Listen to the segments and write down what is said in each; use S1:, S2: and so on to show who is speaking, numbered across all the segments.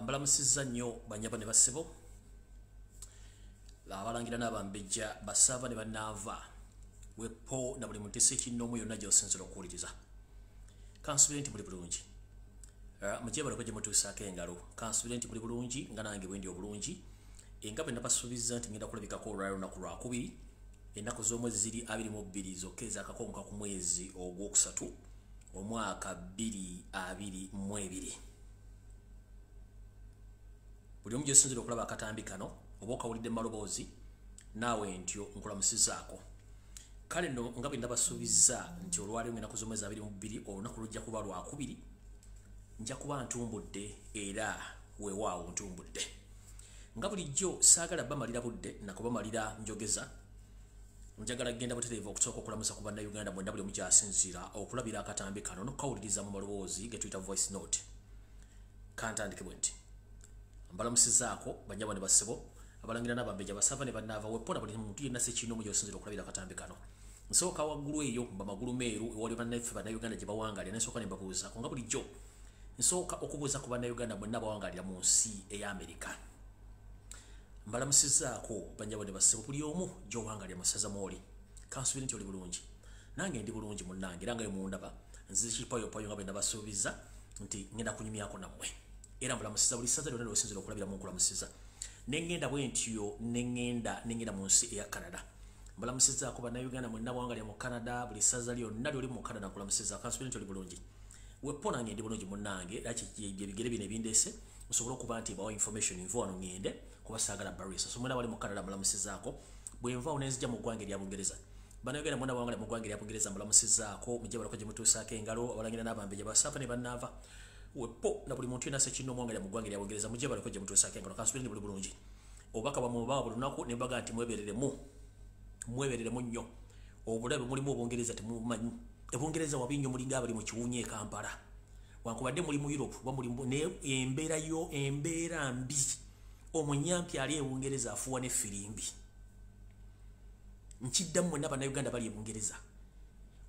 S1: Mbalamusizza nnyo banyaba ne bassebo abalangira n'abambejja basava ne bannaava wepo na buli muntu ekinoomu yonna gy'osinzira okuwuliriza kansubire nti buli bulungi mugyebale gye mutuusaako engalo kansubire nti buli bulungi nga nange bwendi obulungi nga bwe nabasuubiza nti ngenda kulabikako olunaku lwakubiri ennaku z'omwezi ziri 22 zokka ez'akakonka ku mwezi ogwokusatu omwaka 2022 buli omu gy'osinzira okulaba akatambi kano oba okawulidde maloboozi naawe ntyo nkulamusizaako kale nno nga bwe nabasuubiza nti olwaleero ennaku z'omwezi 22 olunaku lujja kuba lwakubiri nja kuba ntumbudde era weewaawo ntumbudde nga bulijjo saagala bamalira budde nakubamalira njogeza njagala genda butereevu okusooka okulamusa ku bannayuganda mwenda buli omu kyasinziira okulabira akatambi kano n'okukawuliriza mu maloboozi ge tuyita voice note kantandike bwe nti mbalamusizaako banyabo ne bassebo abalangira n'abambejja basava ne bannaava wepona buli muntu yenna sekinoomu gy'osinzira okulabira akatambi kano nsooka waggulu eyo bamagulu meeru ewali bannaffe bannayuganda gye bawangalira nensooka ne mbabuuza nga bulijjo nsooka okubuuza ku bannayuganda mwenna bawangalira mu nsi ey'Amerika mbalamusizaako banyabo ne bassebo buli omu gy'owangalira masaza mwoli kansubire nti oli bulungi nange ndi bulungi munnange era nga mundaba nzi kipayopayo nga bwe nabasuubiza nti ngenda kunyumyako nammwe era mbalamusiza buli ssaza lyonna lyosinzira okulabira mu nkulamusiza nengenda bwe ntyo nengenda mu nsi eya Canada mbalamusizaako bannayuganda mwenna bawangalira mu Canada buli ssaza lyonna lyoli mu Canada nkulamusiza kansubire nti oli bulungi wepo nange ndi bulungi munnange era byebigere bino ebindeese nsobole okuba nti bawa information nva wano ngende kuba saagala barisa so mwena bali mu Canada mbalamusizaako bwe nvaawo nenzija mu ggwanga erya Bungereza bannayuganda mwena bawangalira mu ggwanga erya Bungereza mbalamusizaako mujje balako gye mutuusaako engalo abalangira n'abambejja basava ne bannaava wepo na buli muntu yenna sekinoomu owangalira mu ggwanga erya Bungereza mujje balako gye mutuusaako engalo kansubire ndi buli bulungi obubaka bwa mubawa buli lunaku ne mbaga nti mwebereremu nnyo obulabe mulimu Obungereza temumanyi Ebungereza wabi nnyo mulinga abali mu kiwunya e Kampala wankubadde muli mu Europe oba muli embeera mbi omunyampi ali Ebungereza afuwa n'effirimbi nkiddamu mwenna bannayuganda bali Ebungereza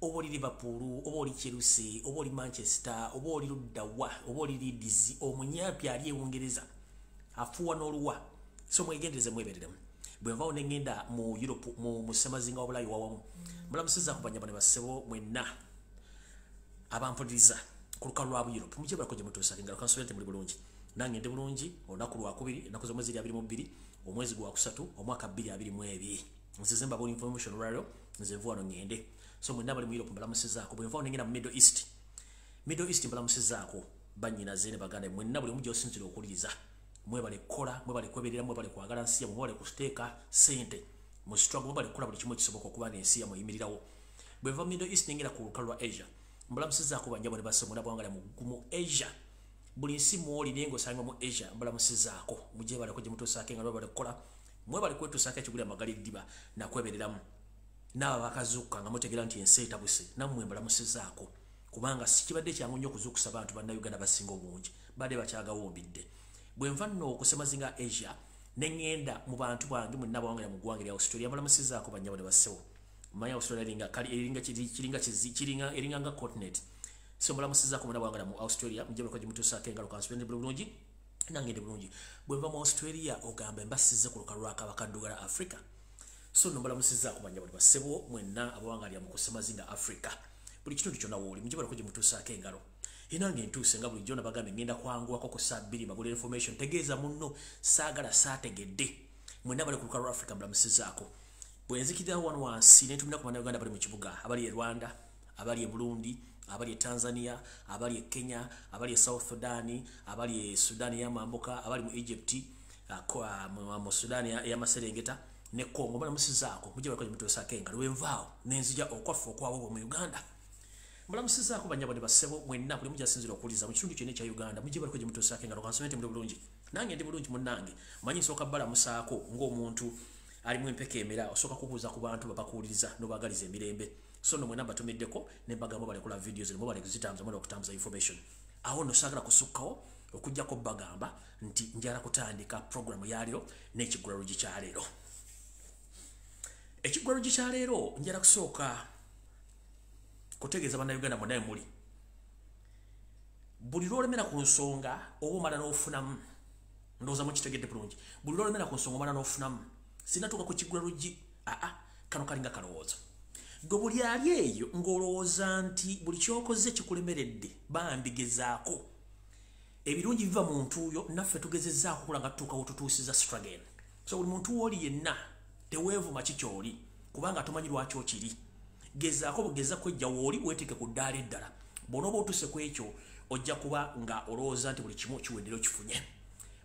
S1: oba oli Liverpool oba oli Chelsea oba oli Manchester oba oli Luddawa oba oli Leeds omunyampi ali Ebungereza afuwa n'oluwa so mwegendereze mwebereremu bwe nvaawo nengenda mu Europe mu ssemazinga wabulayi wawamu mbalamusizaako banyaba ne bassebo mwenna abampuliriza ku lukalu lwa Europe mujje balako gye mutuusaako engalo kansubire nti muli bulungi nange ndi bulungi olunaku lwakubiri ennaku z'omwezi 22 omwezi gwakusatu omwaka 2022 nzize mbabula information olwaliro nze nva wano ngende so mwenna bali mu Europe mbalamusizaako bwe nvaawo nengenda mu Middle East mbalamusizaako bannyinaze ne baganda mwenna buli omu gy'osinzira okuwuliriza mwebale kukola mwebale kweberera mwebale kwagala nsi yammwe mwebale kuteeka ssente mu struggle mwebale kukola buli kimu ekisoboka okuba n'ensi yammwe eyimirirawo bwe nva Middle East nengera ku lukalu lwa Asia mbalamusizaako banjabo ne bassebo mwena bawangala mu Asia buli nsi mwoli naye ng'osanga mu Asia mbalamusizaako mujje baleko gye mutuusaako engalo mwebale kukola mwebale kwetuusaako ekiguli amagali eddiba nakwebereramu naaba bakazuukuka nga mutegeera nti ensi etabuse nammwe mbalamusizaako kubanga kibadde kyangu nnyo okuzuukusa bantu bannayuganda basinga obungi badde bakyagawumbidde bwe nva nno okusemazinga Asia nengenda mu bantu bange mwenna bawangalira mu ggwanga erya Australia mbalamusizaako banjabo ne bassebo manya Australia eringa nga continent so mbalamusizaako mwenna bawangalira mu Australia mujje balako gye mutuusaako engalo kansubire ndi bulungi nange ndi bulungi bwe nva mu Australia ogamba mbasize ku lukalu lwa Kabakaddugala Africa so no mbalamusizaako banjabo ne bassebo mwenna abawangalira mu kusemazinga Africa buli kitundu kyonna wooli mujje balako gye mutuusaako engalo inange ntuuse nga bulijjo nabagambe ngenda kwanguwako ku saa 2 mabula information tegeeza munno saagala saategedde mwenna bali ku lukalu lwa Africa mbalamusizaako bwe nzikirirawo wano wansi nentumira ku bannayuganda bali mu kibuga abali e Rwanda abali e Burundi abali e Tanzania abali e Kenya abali e South Sudan abali e Sudan y'amambuka abali mu Egypt mu Sudan y'amaserengeta ne Congo mbalamusizaako mujje balako gye mutuusaako engalo bwe nvaawo nenzija okwafa okwabwe mu Uganda mbalamusizaako banyabo ne bassebo mwenna buli mujja sinzira okuwuliriza mu kitundu kyonna ekya Uganda mujje balako gye mutuusaako engalo kansubire nti muli bulungi nange ndi bulungi munnange manyi nsooka balamusaako ng'omuntu alimu empeka emera osooka kubuuza ku bantu babakuwuliriza n'obaagaliza emirembe so no mwenna mbatumiddeko ne mbagamba balekola videos ne mubale kuzitambuza mwena okutambuza information awo nno saagala kusukkawo okujjako bagamba nti njala kutandika programu yaaliro n'ekiggulalo gikyaleero ekiggulalo gikyaleero njala kusooka kutegeeza bannayuganda mwenna muli buli lwolemera ku nsonga oba omala n'ofunamu ndoza mu kitegedde bulungi buli lolo mena ku nsonga omala n'ofunamu sinatuuka ku kigula luggi kano kalinga kalowoozo gwe buli ali eyo ng'olowooza nti buli kyokoze kikulemeredde bambi gezaako ebirungi biva mu ntuuyo naffe tugezezzaako kula nga tutuukawo tutuusiza struggle so buli muntu wooli yenna teweevuma kikyoli kubanga tomanyi lwaki okiri gezaako bugeza kwejja wooli weeteeke ku ddaala eddala bw'onooba otuuse ku ekyo ojja kuba nga olowooza nti buli kimu kiwendera okifunye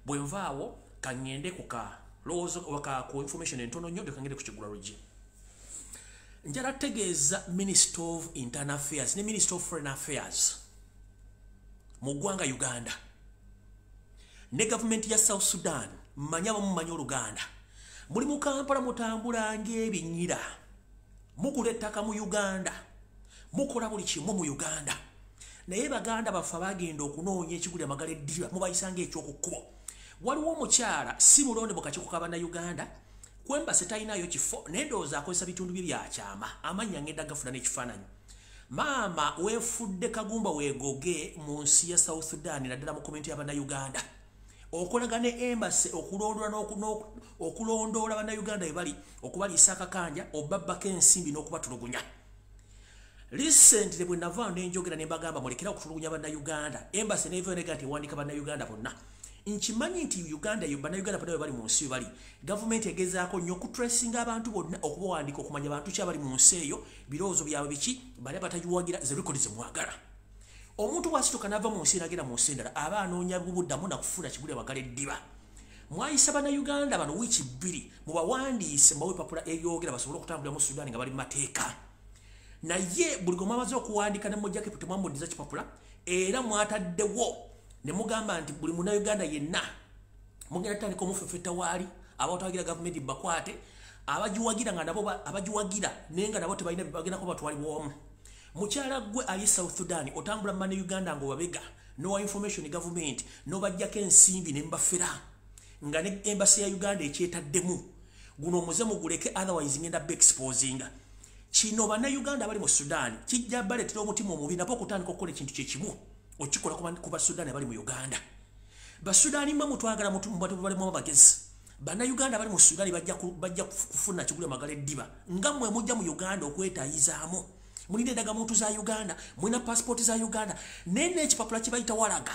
S1: bwe nvaawo kaŋŋende ku kalowoozo ku information entono nnyo ndekangende ku kigula luggi njala tegeeza Minister of Internal Affairs ne Minister of Foreign Affairs mu ggwanga Uganda ne government ya South Sudan mmanya bamumanyi Oluganda muli mu Kampala mutambula ng'ebinyira mugula ettaka mu Uganda mukola buli kimu mu Uganda naye baganda baffe bagenda okunoonya ekigulya magala eddiba mubayisanga ekyokukkubo waliwo omukyala si mulonde bukakiko kabana Uganda kwemba setayinayo kifo nedooza akozesa bitundu bye byakyama amanya ngenda gafuna n'ekifaananyi maama weefudde kagumba weegoge mu nsi ya South Sudan naddala mu komenti y'Abannayuganda okolaga ne embassy okulondoola Bannayuganda we bali okubaliisa akakanja obabbako ensimbi n'okubatulugunya recently bwe navaawo n'enjogera ne mbagamba mulekera okutulugunya Bannayuganda embassy neevayo nega nti ewandiika Bannayuganda bonna nkimanyi nti Bannayuganda bonna bali mu nsi bali gavumenti egezaako nnyo okutracinga abantu bonna okubawandiika okumanya bantu ki abali mu nsi eyo birowoozo byabwe biki bali abatagiwagira ze rekodi ze mwagala omuntu bw'asituka n'ava mu nsi n'agenda mu nsi endala aba anoonya bubuddamu nakufuna kigulya magala eddiba mwayisa Bannayuganda bano wiiki bbiri mubawandiise mbawe papula ebyogera basobole okutambulira mu Sudan nga bali mu mateeka naye buli gwe mwamaze okuwandiika ne mujjako temwamuddiza kipapula era mwataddewo ne mugamba nti buli Munnayuganda yenna mugenda tutandika omufefetta waali abatawagira gavumenti bakwate abagiwagira nga nabo abagiwagira naye nga nabo tebalina bagendako batwali bwomu mukyala gwe ali South Sudan otambula mu Uganda ng'obabega nowa information gavumenti n'obajjako ensimbi ne mbafera nga ne embassy ya Uganda ekyetaddemu guno omuze muguleke otherwise ngenda exposinga kino Bannayuganda bali mu Sudan kijja baleetera omutima omubi nabo okutandika okukola ekintu kyekimu okikola ku Basudani abali mu Uganda Basudani mwe mutwagala mubatu bali mu bagezi Bannayuganda bali mu Sudan bajja kufuna kigulya magala eddiba nga mmwe mujja mu Uganda okwetayizaamu mulina endagamuntu za Uganda mulina passport za Uganda nene ekipapula kibayita walaga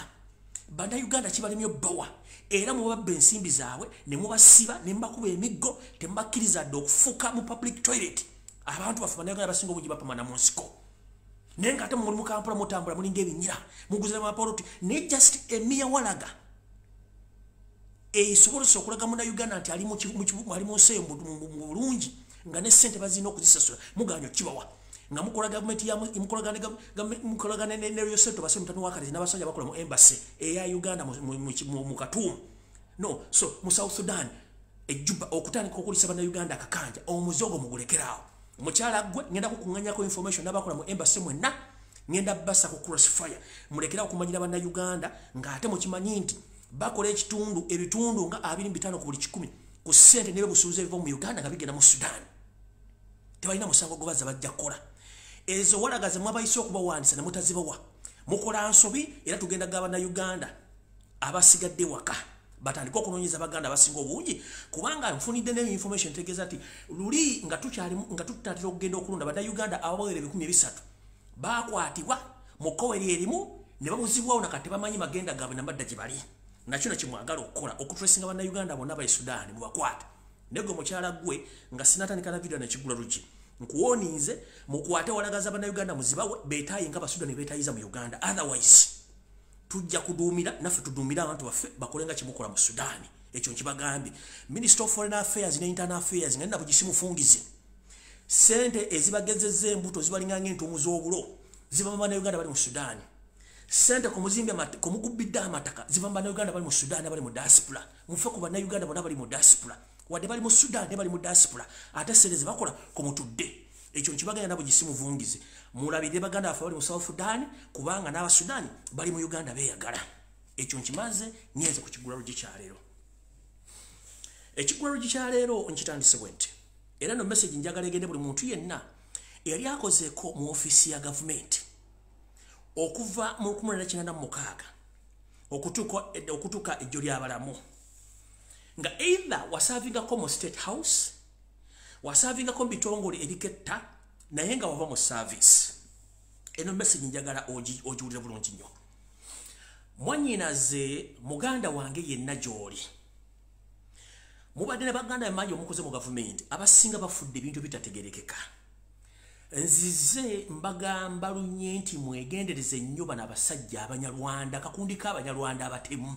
S1: Bannayuganda kibalemye bbawa era mubabba ensimbi zaabwe ne mubasiba ne mbakuba emiggo tembakkiriza dde okufuka mu public toilet abantu baffe Bannayuganda basinga obungi bapamana mu nsiko naye nga ate muli mu Kampala mutambula mulinga ebinyira muguzira amapoloti ne just emiya walaga esobolesa okulaga Munnayuganda nti ali mu nsi eyo mu bulungi nga ne ssente bazina okuzisasula muganya kibawa nga mukola gavumenti ya mukolagana ne Yoseto base mutano wakati n'abasajja bakola mu embassy eya Uganda mu Katumu no so mu South Sudan ejjuba okutandika okulisa Bannayuganda akakanja omuzogo mugulekeraawo mukyala gwe ngenda kukunganyako information n'abakola mu embassy mwenna ngenda bassa ku crossfire mulekera okumanyira Bannayuganda ng'ate mukimanyi nti bakola ebitundu nga 25 ku buli 10 ku ssente ne busuuze ebiva mu Uganda nga bigenda mu Sudan tebalina musango gobaza bajja kukola ezo walagaze mwabayise okubawandiisa ne mutazibawa mukola nsobi era tugenda gaba na Uganda abasigadde waka batandika okunoonyeza Baganda abasinga obungi kubanga nfunidde ne information tegeeza ati luli nga tutatira okugenda okulunda Bannayuganda abawere 13 bakwatibwa mu koweri erimu ne babuzibwawo nakati bamanyi magenda gaabwe nambadda gye bali nakyo kimwagala okukola okutracinga Bannayuganda bonna aba Sudan mu bakwata nego mukyala gwe nga sinatandika na video nekigula luki nkuwoninze mukwate walagaza Bannayuganda muzibawe betayi nga Basudani betayiza mu Uganda otherwise tujja kuduumira naffe tuduumira abantu baffe bakolenga kimukola mu Sudan ekyo nkibagambye Minister of Foreign Affairs ne Internal Affairs ngenda bugisimufungize sente ezibagezezze embuto zibalinganga entumu z'obulo ziva mu Bannayuganda bali mu Sudan sente ku mugubidde amataka ziva mu Bannayuganda bali mu Sudan bali mu diaspora mufe ku Bannayuganda bonna bali mu diaspora wadde bali mu Sudan ne bali mu diaspora ate sente zibakola ku mutudde ekyo nkibaganya nabo gisimuvungize mulabire Baganda baffe bali mu South Sudan kubanga n'aba Sudan bali mu Uganda beeyagala ekyo nkimaze nyenze ku kigula lugi kyaleero ekigula lugi kyaleero nkitandise bwenti era no message njagala egende buli muntu yenna eyali akozeeko mu ofisi ya gavumenti okuva mu 1996 okutuuka ejjo ly'abalamu nga either wasavinga ko mu State House wasavinga ko bitongole ebiketta naye nga wava mu service eno message njagala ojiwulira bulungi nnyo mwanyinaze muganda wange yenna gy'oli mubadde ne baganda emanyi omukoze mu gavumenti abasinga bafudde ebintu bitategerekeka nzize mbagamba lunye nti mwegendereze nnyo bano abasajja abanyarwanda kakundika abanyarwanda abatemu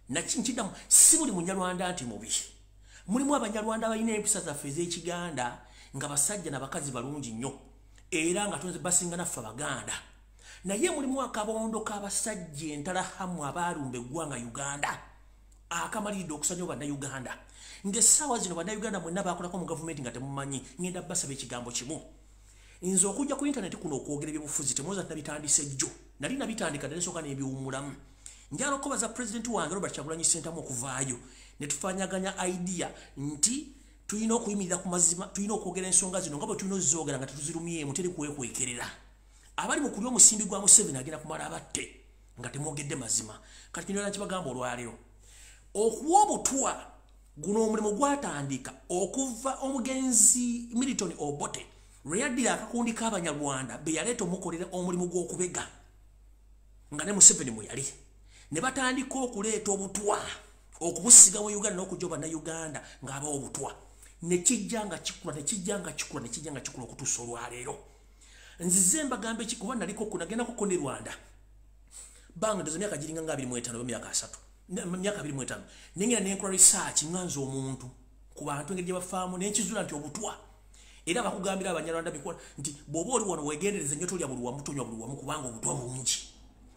S1: nakinkidamu si buli munyarwanda nti mubi mulimu abanyarwanda balina empisa zaffe ez'ekiganda nga basajja n'abakazi balungi nnyo era nga tonze basinga naffe abaganda naye mulimu akabondo k'abasajja entalahamu abaalumba eggwanga Uganda akamaliridde okusanya bannayuganda ng'essaawa zino bannayuganda mwenna baakolako mu gavumenti nga temumanyi ngenda basaba ekigambo kimu nze okujja ku intaneti kuno okwogera ebyobufuzi temuloza nabitandise jjo nali nabitandika nesooka n'ebiwummulamu njala okubaza pulezidenti wange Robert Kyagulanyi Ssentamu okuvaayo ne tufanyaganya idea nti tulina okuyimirira ku mazima tulina okwogera ensonga zino nga bwe tulina ozizoogera nga tetuzirumyemu teri kwekwekerera abali mu kulya omusimbi gwa Museveni agenda kumala abatte nga temwogedde mazima kati kino nakibagamba olwaleero okuwa obutwa guno omulimu gwatandika okuva omugenzi Milton Obote lwe yaddira akakundi k'abanyarwanda be yaleeta omukolera omulimu gw'okubega nga ne Museveni mwe yali ne batandika okuleeta obutwa okubusiga mu Uganda n'okujja bannayuganda ng'abawo obutwa nekijja nga kikula okutuusa olwaleero nzize mbagambe kuba naliko nagendako ne Rwanda banga ndoza myaka giringa nga 25 myaka 3 myaka 25 nengera nenkora research nganza omuntu ku bantu engeri gye bafaamu n'ekizula nti obutwa era bakugambira abanyarwanda bikola nti bw'oba oli wano weegendereze nnyo tolya buli wamu tonywa buli wamu kubanga obutwa bungi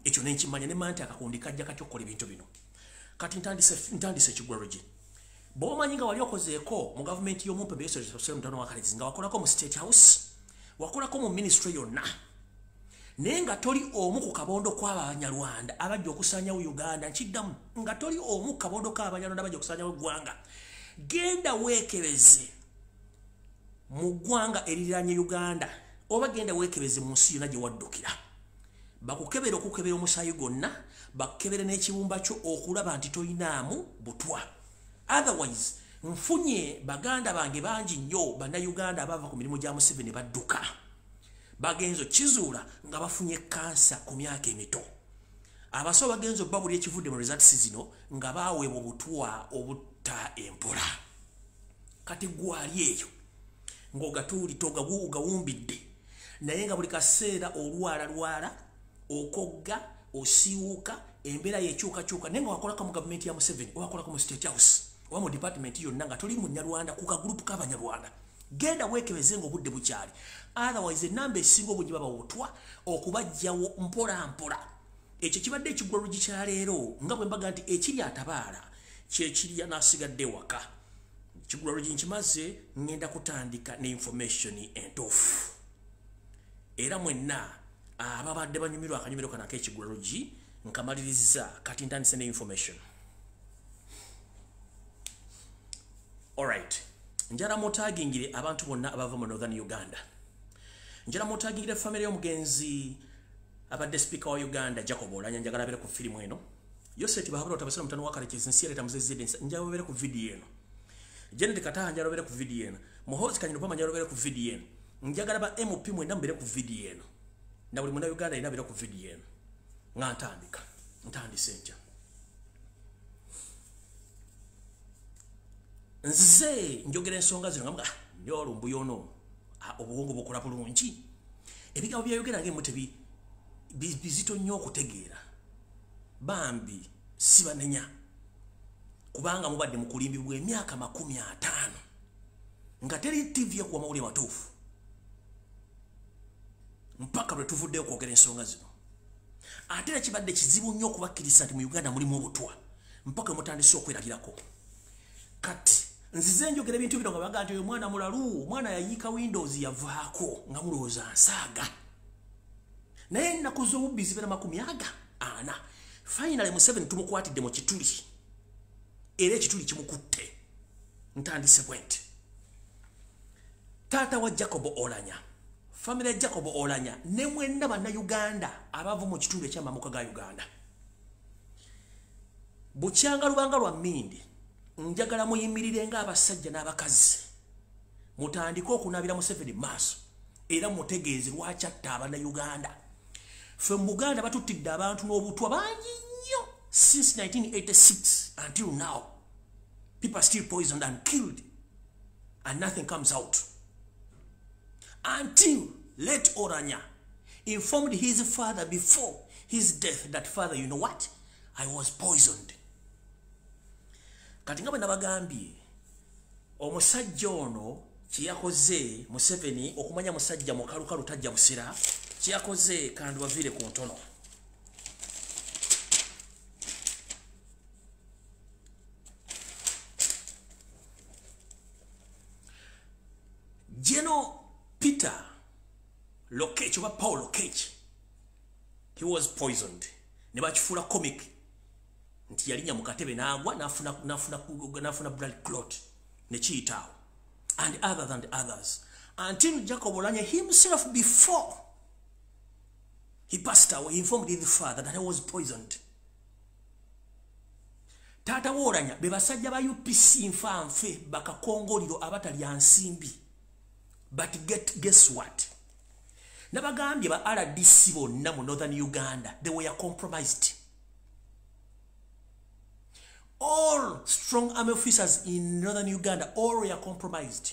S1: ekyo nenkimanya ne manti akakundi kajja katyokola ebintu bino kati ntandise ekigwalogi bw'omanyi nga wali okozeeko mu gavumenti y'omumpembe mutano wa Kalezi nga wakolako mu State House wakolako mu ministry yonna naye nga toli omu ku kabondo kw'abanyarwanda abajja okusanyawo Uganda nkiddamu nga toli omu ku kabondo k'abanyarwanda abajja okusanyawo eggwanga genda weekebeze mu ggwanga eriranye Uganda oba genda weekebeze mu nsi yonna gye waddukira bakukebera okukebera omusaayi gwonna bakukebera n'ekibumba kyo okulaba nti tolinaamu butwa otherwise nfunye baganda bange bangi nnyo bannayuganda abava ku mirimu gya Museveni badduka bagenzo kizuula nga bafunye kansa ku myaka emito abasawo bagenzo babuli ekivudde mu results zino nga baaweebwa obutwa obutta empola kati gwali eyo ng'ogatuuli togawumbidde naye nga buli kaseera olwala okogga osiiwuuka embeera yekyukakyuka naye nga wakolako mu gavumenti ya Museveni wakolako mu State House oba mu department yonna nga toli munyarwanda ku kagurupu k'abanyarwanda genda weekebeze ng'obudde bukyali otherwise enamba esinga obungi baba obutwa okubajjawo mpola ekyo kibadde ekigwalogi kya leero nga bwe mbaga nti ekiri atabaala kyekirya n'asigadde waka ekigwalogi nkimaze ngenda kutandika ne information entuufu era mwenna ababadde banyumirwa akanyumiro kana ak'ekigwalogi nkamaliriza kati ntandise ne information. Alright, njala mutagingire abantu bonna abava mu Northern Uganda. Njala mutagingire family y'omugenzi abadde speaker wa Uganda Jacob Oulanyah njagala bere ku filimu eno. Yoseti bahabula otabasala mutano wa Kaleki sincere tamuzezide njala bere ku video eno. Janet Kataha njala bere ku video eno. Muhozi Kanyino pama njala bere ku video eno. Njagala ba MP mwenda mbere ku video eno. Na buli muna Uganda ina bere ku video eno. Ngantandika. Ntandise nja. Nze njogera ensonga zino ngamba nyo Lumbuye ono obwongo bukola bulungi ebigabo bya Uganda nge mutebi bizito nnyo okutegeera bambi sibanenya kubanga mubadde mu kulimbibwa emyaka 50 nga teri TV ya kuwa mawulire matuufu mpaka bwe tuvudde okwogera ensonga zino ate kibadde kizibu nnyo okubakkiriza nti mu Uganda mulimu obutwa mpaka mutandise okwerabirako kati nzize njogera ebintu bino nga baga nti oyo mwana mulalu mwana yayiika Windows yavaako nga mulowooza nsaaga naye ennaku z'obubbi zibeera 40 finally Museveni tumukwatidde mu kituli era ekituli kimukutte ntandise bwenti taata wa Jacob Oulanyah family ya Jacob Oulanyah ne mwenna bannayuganda abava mu kitundu eky'amamuka ga Uganda bukyanga lubanga lwa mmindi njagala muyimirire ng'abasajja n'abakazi mutandike okunabira Museveni maaso era mutegeeze lwaki atta Abannayuganda. Ffe mu Buganda batuttidde abantu n'obutwa bangi nnyo since 1986 until now. People are still poisoned and killed and nothing comes out. Until late Oulanyah informed his father before his death that, father, you know what? I was poisoned. Kati nga bwe nabagambye omusajja ono kiyakoze Museveni okumanya musajja mukalukalu tajja busira kiyakoze kandi baviire ku ntono. General Peter Lokech oba Paul Lokech, he was poisoned. Ne bakifuula comic nti yalinya mu katebe n'agwa n'afuna blood clot ne kiyitaawo, and other than the others, until Jacob Oulanyah himself, before he passed away, he informed his father that he was poisoned. Tata Oulanyah be basajja ba UPC nfanfe bakakongoliro abatalya nsimbi. But guess what? Nabagambye ba RDC bonna mu Northern Uganda, they were compromised. All strong army officers in Northern Uganda, all were compromised.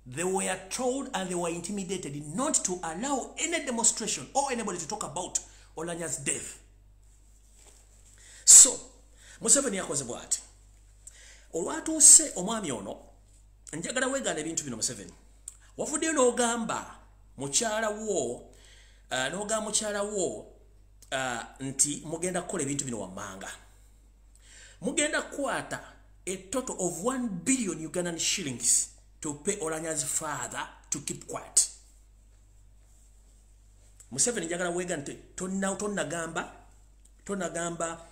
S1: They were told and they were intimidated not to allow any demonstration or anybody to talk about Oulanyah's death. So, Museveni yakoze bw'ati. Olwatuuse omwami ono, njagala weegaana ebintu bino Museveni. Wafuddeyo n'ogamba mukyala wo nti mugenda kukola ebintu bino wammanga. Mugenda kukwata a total of 1 billion Ugandan shillings to pay Oulanyah's father to keep quiet. Museveni njagala weegaana nti tonnagamba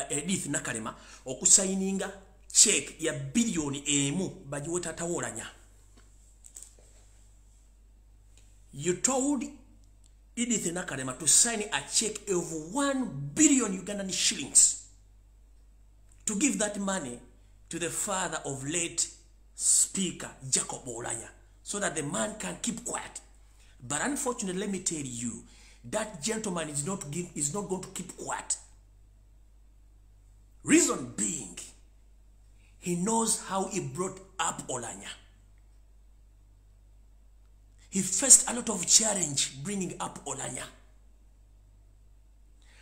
S1: Edith Nakalema okusayininga check ya bilioni emu bajiwe tata Oulanyah. You told Edith Nakalema to sign a check of 1 billion Ugandan shillings to give that money to the father of late Speaker Jacob Oulanyah so that the man can keep quiet. But unfortunately, let me tell you, that gentleman is not going to keep quiet. Reason being, he knows how he brought up Oulanyah. He faced a lot of challenge bringing up Oulanyah.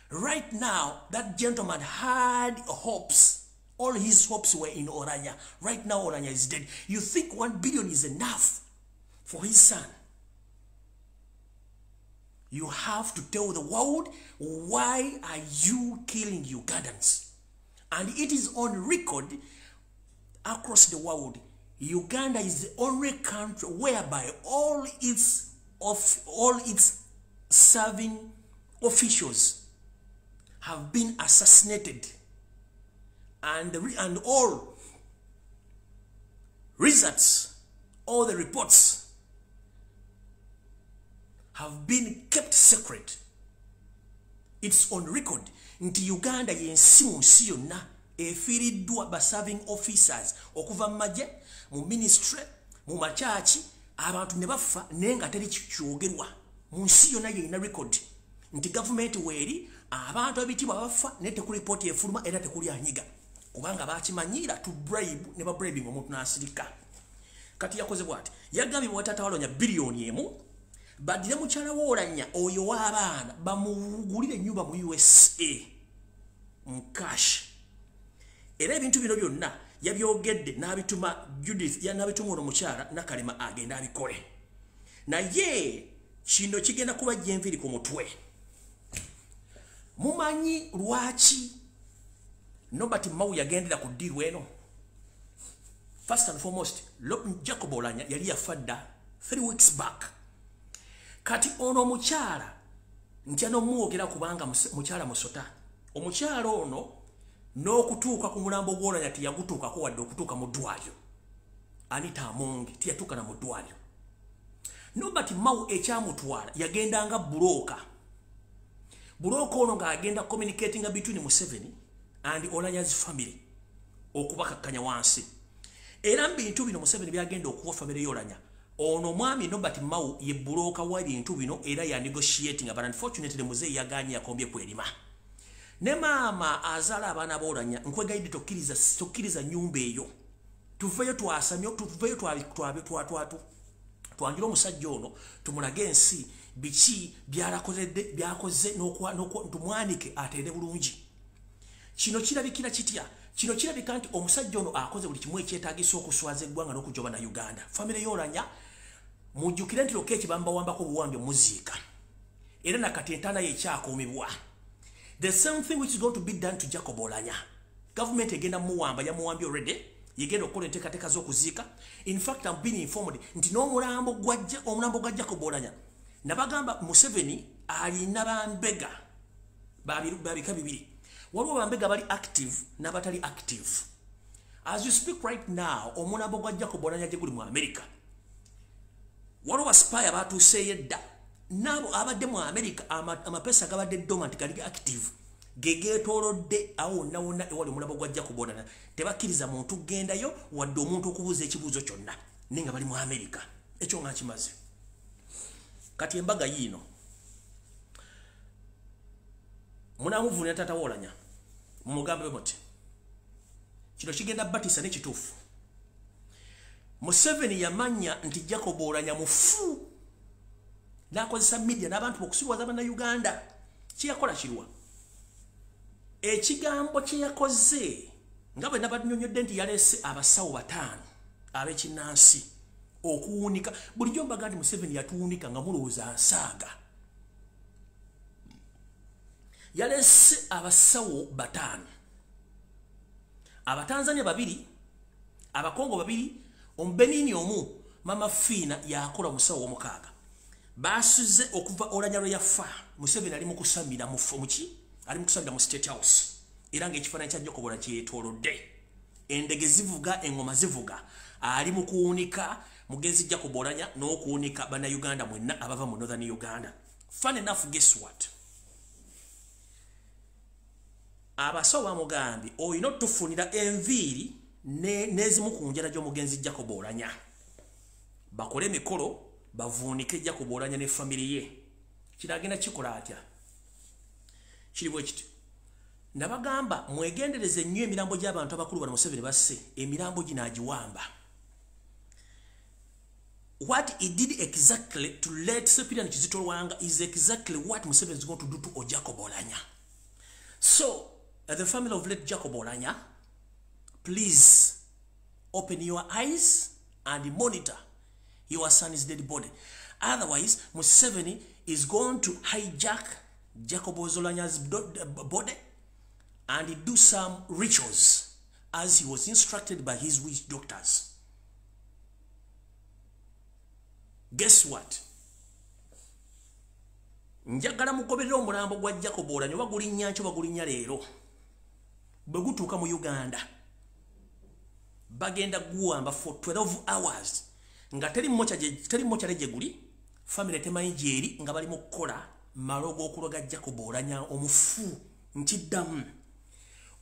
S1: Right now, that gentleman had hopes. All his hopes were in Oulanyah. Right now, Oulanyah is dead. You think 1 billion is enough for his son? You have to tell the world, why are you killing Ugandans? And it is on record across the world. Uganda is the only country whereby all its serving officials have been assassinated, and all results, all the reports have been kept secret. It's on record. Nti Uganda yensi mu nsi yonna efiiriddwa ba serving officers okuva mu magye, mu ministry, mu makyaki, abantu ne bafa naye nga teri kyogerwa. Mu nsi yonna yeyina record nti gavumenti weeri abantu abitibwa bafa naye tekuli ripooti efuluma era tekuli anyiga kubanga bakimanyiira to bribe ne ba bribing omuntu n'asirika. Kati yakoze bw'ati, yagambye bw'atata Oulanyah biliyoni emu badire mukyala Oulanyah oyo w'abaana bamugulire ennyumba mu USA mu cash. Era ebintu bino byonna yabyogedde n'abituma Judith n'abituma ono mukyala Nakalema agenda abikole. Naye kino kigenda kuba jenviri ku mutwe. Mumanyi lwaki Nobati Mau yagendera ku ddiru eno? First and foremost, Jacob Oulanyah yali yafadda 3 weeks back. Kati ono mukyala nti anomuwogera kubanga mukyala musota. Omukyala ono n'okutuuka ku mulambo gw'Oulanyah tiyagutuukako wadde okutuuka mu ddwaliro. Anita Amongi tiyatuuka na mu ddwaliro. Nobati Mau ekyamutwala yagendanga bulooka. Buloko ono nga agenda communicating between Museveni and Oulanyah's family okubakakkanya wansi. Era bintu bino Museveni byagenda okuwa family y'Oulanyah. Ono mwami Nobert Mau ye buloka wa bintu bino era ya negotiating, but unfortunately Muzeeyi Eganye yakombye kwelima. Ne mama azala abana b'Oulanyah nkwegayidde tokkiriza nyumba eyo. Tuveyo twasamyo, tuveyo twanjira omusajja ono tumulage ensi biki byakoze tumwanike ateere bulungi. Kino kirabikira kitya? Kino kirabika nti omusajja ono akoze buli kimu ekyetaagisa okuswaza eggwanga n'okujoba na Uganda. Family y'Oulanyah mujjukire nti lokeeki bambawambako obuwambi omuziika. Era nakati entaana ye ekyakuumibwa. The same thing which is going to be done to Jacob Oulanyah. Government egenda muwamba yamuwambye already. Yegenda okukola enteekateeka z'okuziika. In fact, I'm being informed nti n'omulambo gwa Jacob Oulanyah nabagamba Museveni alina bambega babika bibiri. Waliwo bambega bali active n'abatali active. As you speak right now, omulambo gwa Jacob Oulanyah gye guli mu America. Waliwo baspaya batuuseeyo edda. Nabo abadde mu America amapesa gabadde dormant gali active. Gegeetoolodde awo wonna ewali omulambo gwa Jacob Oulanyah. Tebakkiriza muntu gendayo wadde omuntu okubuuza ekibuuzo kyonna. Nenga bali mu America. Ekyo nga kimaze. Kati embaga yiino. Munamuvuunira taata Oulanyah. Mumugambe muti. Kino kigenda batisa n'ekituufu. Museveni yamanya nti Jacob Oulanyah mufu. N'akozesa media n'abantu okusibuwaza bannayuganda. Kiyakola kirwa. Ekigambo kye yakoze nga bwe nabanyonyodde nti yaleese abasawo 5 ab'ekinnansi okuwunika. Bulijjo mbaga nti Museveni yatuwunika nga mulowooza nsaaga. Yaleese abasawo 5, Abatanzania 2, Abakongo 2, Omubenini omu, Mama Fina yakola musawo omukaaga. Basuze okuva Oulanyah lwe yafa. Museveni ali mu kusamira muki? Ali mu kusamira mu State House. Era ng'ekifaananyi kya Jacob Oulanyah kyetoolodde. Endege zivuga, engoma zivuga. Ali mu kuwunika mugenzi Jacob Oulanyah n'okuwunika bannayuganda mwenna abava mu Northern Uganda. Fun enough, guess what? Abasawo bamugambye oyina otufunira enviiri n'ezimu ku njala gy'omugenzi Jacob Oulanyah. Bakole emikolo bavuunike Jacob Oulanyah ne family ye. Kiragenda kikola atya? Kiri bwe kiti. Nabagamba mwegendereze nnyo emirambo gy'abantu abakulu bano Museveni basse. Emirambo ginaagiwamba. What he did exactly to let Cyprian Kizito Lwanga is exactly what Museveni is going to do to Jacob Oulanyah. So, the family of late Jacob Oulanyah, please open your eyes and monitor your son's dead body. Otherwise, Museveni is going to hijack Jacob Oulanyah's body and do some rituals as he was instructed by his witch doctors. Guess what? Njagala mugoberera omulambo gwa Jacob Oulanyah bagulinnya nkyo bagulinnya leero. Bwe gutuuka mu Uganda bagenda guwamba for 12 hours nga teri mmocha leje guli family temanyi gyeri nga bali mu kukola malogo okuloga Jacob Oulanyah omufu nkiddamu.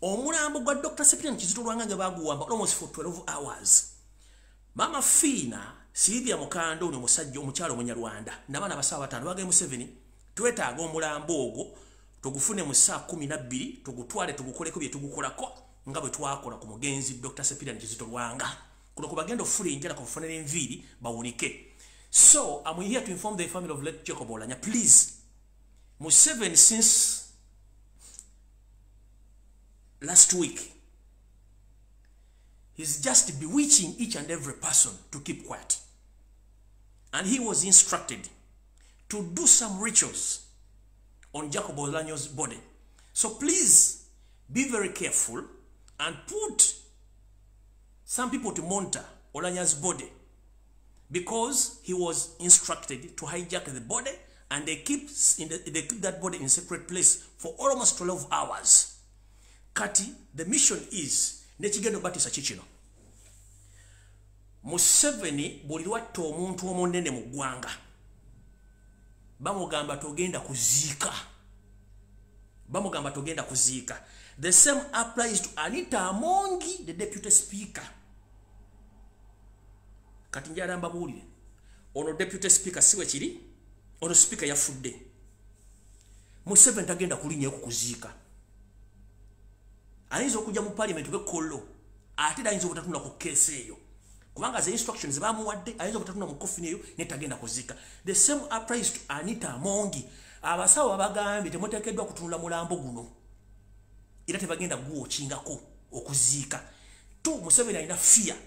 S1: Omulambo gwa Dr. Cyprian Kizito Lwanga nga baguwamba almost for 12 hours. Mama Fina Sylvia Mukando ono musajja omukyalo Munyarwanda n'abaana basawo 5 bagaye Museveni twetaaga omulambo ogwo tugufune mu saa 12 tugutwale tugukoleko bye tugukolako nga bwe twakola ku mugenzi Dr. Cyprian Kizito Lwanga kuno ku bagenda ofuli njala ku kufunira enviiri bawunike. So I'm here to inform the family of late Jacob Oulanyah, please. Museveni since last week he's just bewitching each and every person to keep quiet. And he was instructed to do some rituals on Jacob Oulanyah's body. So please be very careful and put some people to monitor Oulanyah's body because he was instructed to hijack the body and they keep that body in a separate place for almost 12 hours. Kati, the mission is nekigendo batisa kikino. Museveni buli lwatta omuntu omunene mu ggwanga bamugamba togenda kuziika bamugamba togenda kuziika. The same applies to Anita Amongi, the deputy speaker. Kati njala mbabuulire ono deputy speaker siwe kiri, ono speaker yafudde. Museveni tagenda kulinnya okukuziika. Ayinza okujja mu parliament bekollo ate ayinza obutatunda ku case eyo kubanga ze instructions bamuwadde, ayinza obutatunda mu coffin eyo ne tagenda kuziika. The same applies to Anita Amongi. Abasawo abagambye temuteekeddwa kutunula mulambo guno era tebagenda guwookingako okuziika. Museveni alina fear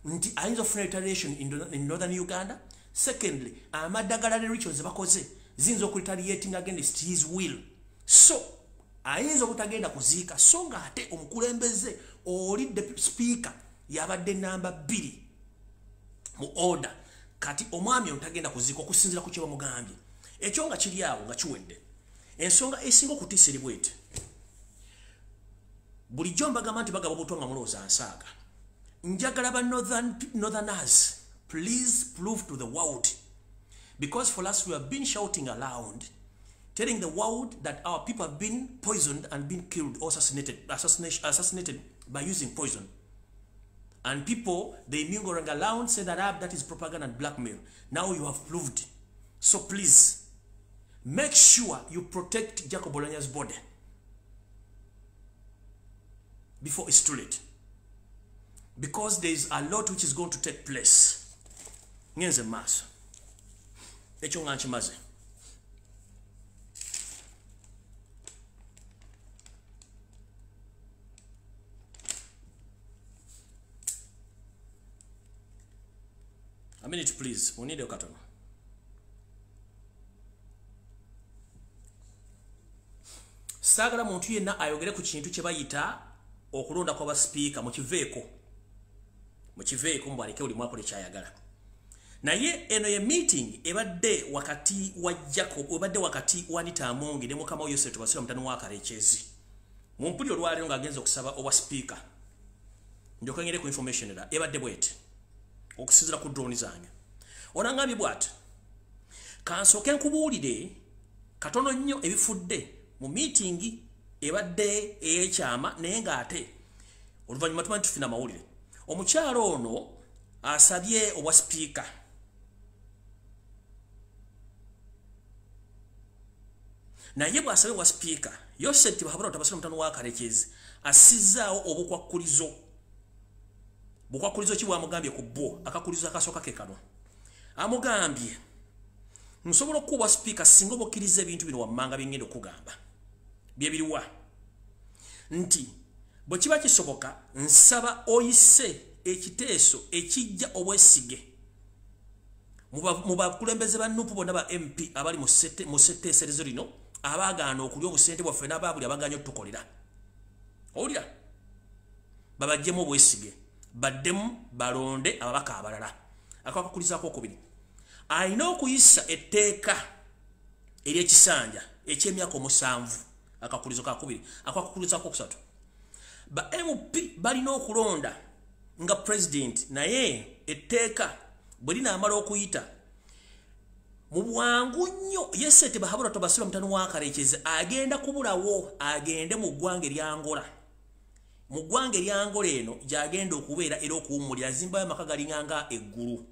S1: nti ayinza okufuna retaliation in northern Uganda. Secondly, amadagala ne rituals bakoze zinzo okuretaliating against his will. So ayinza obutagenda kuziika so nga ate omukulembeze oli deputy speaker yabadde namba 2 mu order. Kati omwami otagenda kuziika okusinzira ku kye bamugambye. Ekyo nga kiri awo nga kiwedde. Ensonga esinga okutiisa eri bwete. Bulijjo mbagamba nti bagaba obutwa nga mulowooza nsaaga. Njagala ba northerners, please prove to the world. Because for us we have been shouting around, telling the world that our people have been poisoned and been killed or assassinated by using poison. And people, they mingling around, say that is propaganda and blackmail. Now you have proved. So please, make sure you protect Jacob Oulanyah's body before it's too late. Because there is a lot which is going to take place. Ngenze maso. Echo nganchi maze. A minute please. We need a carton. Sagala muntu yenna ayogere ku kintu kye bayita okulonda kwa speaker mu kiveeko. Mu kiveeko mbaleke oli mwakole kyayagala. Naye eno ye meeting ebadde wakati wa Jacob, ebadde wakati wa Anita Amongi ne mukama Eyase tubasira mutano wa Karekezi. Mu mpuli olwaliro nga agenza okusaba owa speaker. Njoka ngere ku information era ebadde bwete. Okusinzira ku drone zange. Onangambye bwati. Kansoke nkubuulire katono nnyo ebifudde mu meeting ebadde eyekyama naye nga ate oluvannyuma tumanyi tufina mawulire. Omukyalo ono asabye owa speaker. Naye bw'asabye owa speaker, Eyase tibabula otabasira mutano wa Karekezi asizzaawo obukwakulizo. Bukwakulizo ki bwamugambye ku bo, akakulizo akasooka ke kano. Amugambye nsobola okuba speaker singa obukkiriza ebintu bino wammanga bye ngenda okugamba. Bye biriwa nti bwe kiba kisoboka nsaba oyise ekiteeso ekijja obwesige mu bakulembeze ba Nuupu bonna ba MP abali mu setteeserezo lino abaagaana okulya obusente bwaffe n'abaabuli abaganya otukolera. Owulira babajjemu obwesige baddemu balonde ababaka abalala. Akakulizaako okubiri alina okuyisa etteeka ery'ekisanja eky'emyaka 7. Akakulizo kakubiri. Akakulizaako okusatu ba MP balina okulonda nga president naye etteeka bwe linaamala okuyita mu bwangu nnyo Eyase tebahabula tobasira mutano wa Karekezi agenda kubulawo agende mu ggwanga eryangola. Mu ggwanga eryangola eno gyagenda okubeera era okuwummulira azimbayo amaka galinganga eggulu.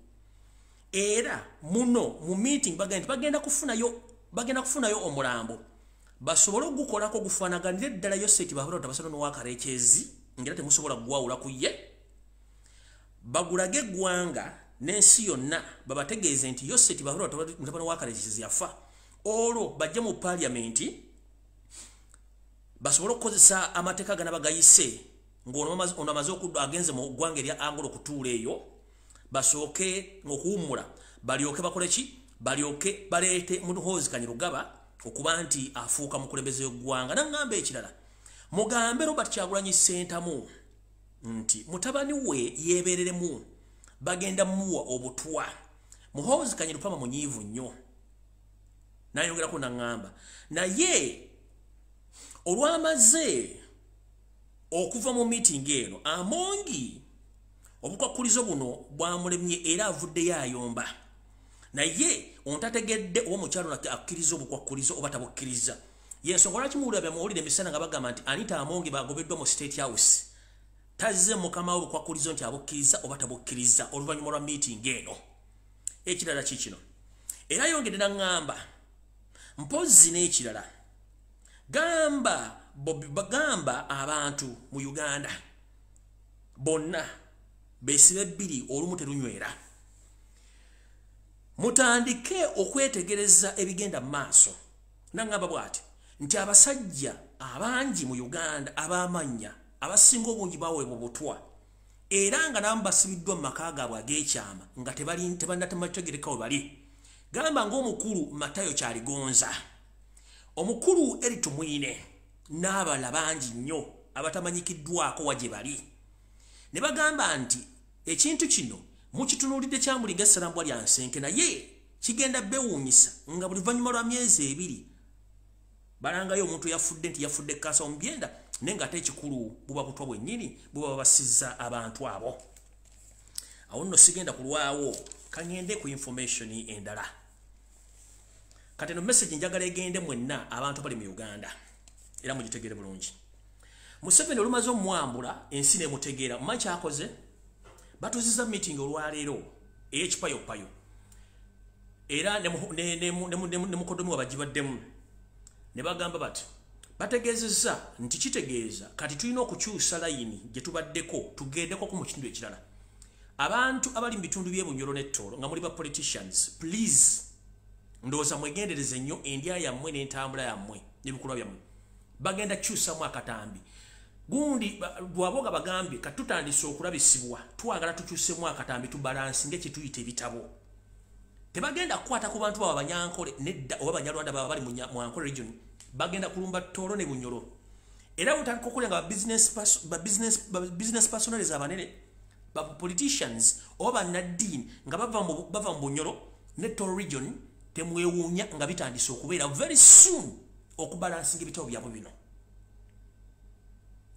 S1: Era muno mu meeting bagenda kufunayo omulambo basobole okugukolako gufaanaganire ddala Eyase tebahabula tobasira wa Karekezi ngera temusobola gwawula ku ye. Bagulage eggwanga n'ensi yonna babategeeze nti Eyase tibabula mutabani wa Karekezi yafa. Olwo bajje mu parliament basobole okukozesa amateeka gana bagayise ng'ono amaze okudda agenze mu ggwanga erya Angola okutuula eyo basooke okuwummula balyoke bakole ki balyoke baleete Muhoozi Kanyirugaba okuba nti afuuka mukulembeze w'eggwanga. Naŋŋamba ekirala mugambe Robert Kyagulanyi Ssentamu nti mutabani we yeebereremu bagenda muwa obutwa. Muhoozi Kanyirugaba munyiivu nnyo nayongerako naŋŋamba naye olwamaze okuva mu meeting eno Amongi obukwakulizo buno bwamulemye era avuddeyo ayomba. Naye ontategedde oba mukyalo akkiriza obukwakulizo oba tabukkiriza. Yensonga lwaki muwulira byamuwulira emisana nga bagamba nti Anita Amongi bagobeddwa mu State House tazze mukama we lukwakulizo nti abukkiriza oba tabukkiriza oluvannyuma lwa meeting eno. Ekirala kikino era yongedde n'aŋŋamba mpozi n'ekirala bagamba abantu mu Uganda bonna besibe bbiri olumu terunywera mutandike okwetegereza ebigenda mu maaso. N'aŋŋamba bw'ati nti abasajja abangi mu Uganda ab'amannya abasinga obungi baweebwa butwa era nga nabo basibiddwa mu maka gaabwe ag'ekyama nga tebannatemategereka we bali. Gamba ng'omukulu Matayo Kyaligonza, omukulu Eritu Mwine n'abala bangi nnyo abatamanyikiddwako wa gye bali. Ne bagamba nti ekintu kino mukitunuulidde kyamuliga essalambwa lya nsenke naye kigenda bewuunyisa nga buli luvannyuma lwa myezi 2 balangayo omuntu yafudde nti yafudde kansa omubyenda naye nga ate ekikulu buba butwa bwennyini buba basizza abantu abo. Awo nno sigenda kulwawo kangende ku information endala. Kati no message njagala egende mwenna abantu bali mu Uganda era mugitegere bulungi. Museveni olumaze omwambula ensi n'emutegeera mumanyi kyakoze batuziza meeting olwaleero ey'ekipayopayo era ne mukodomi wabagibaddemu ne bagamba bati bategeezezza nti kitegeeza kati tulina okukyusa layini gye tubaddeko tugendeko ku mu kitundu ekirala. Abantu abali mu bitundu by'Ebunyoro n'Ettoro nga muli ba politicians please ndowooza mwegendereze nnyo endya yammwe n'entambula yammwe n'ebikolwa byammwe bagenda kyusamu akatambi gundi lwaboga bagambye katutandise okulabisibwa twagala tukyusemu akatambi tubalansi ng'ekituyita ebitabo. Tebagenda kukwata ku bantu baba Banyankole nedda oba Banyarwanda baba bali mu Ankole region bagenda kulumba Ttoro ne Bunyoro era butandika okukola nga business personalities abanene ba politicians oba bannaddiini nga bava mu Bunyoro ne Ttoro region temwewuunya nga bitandise okubeera very soon okubalansinga ebitabo byabwe bino.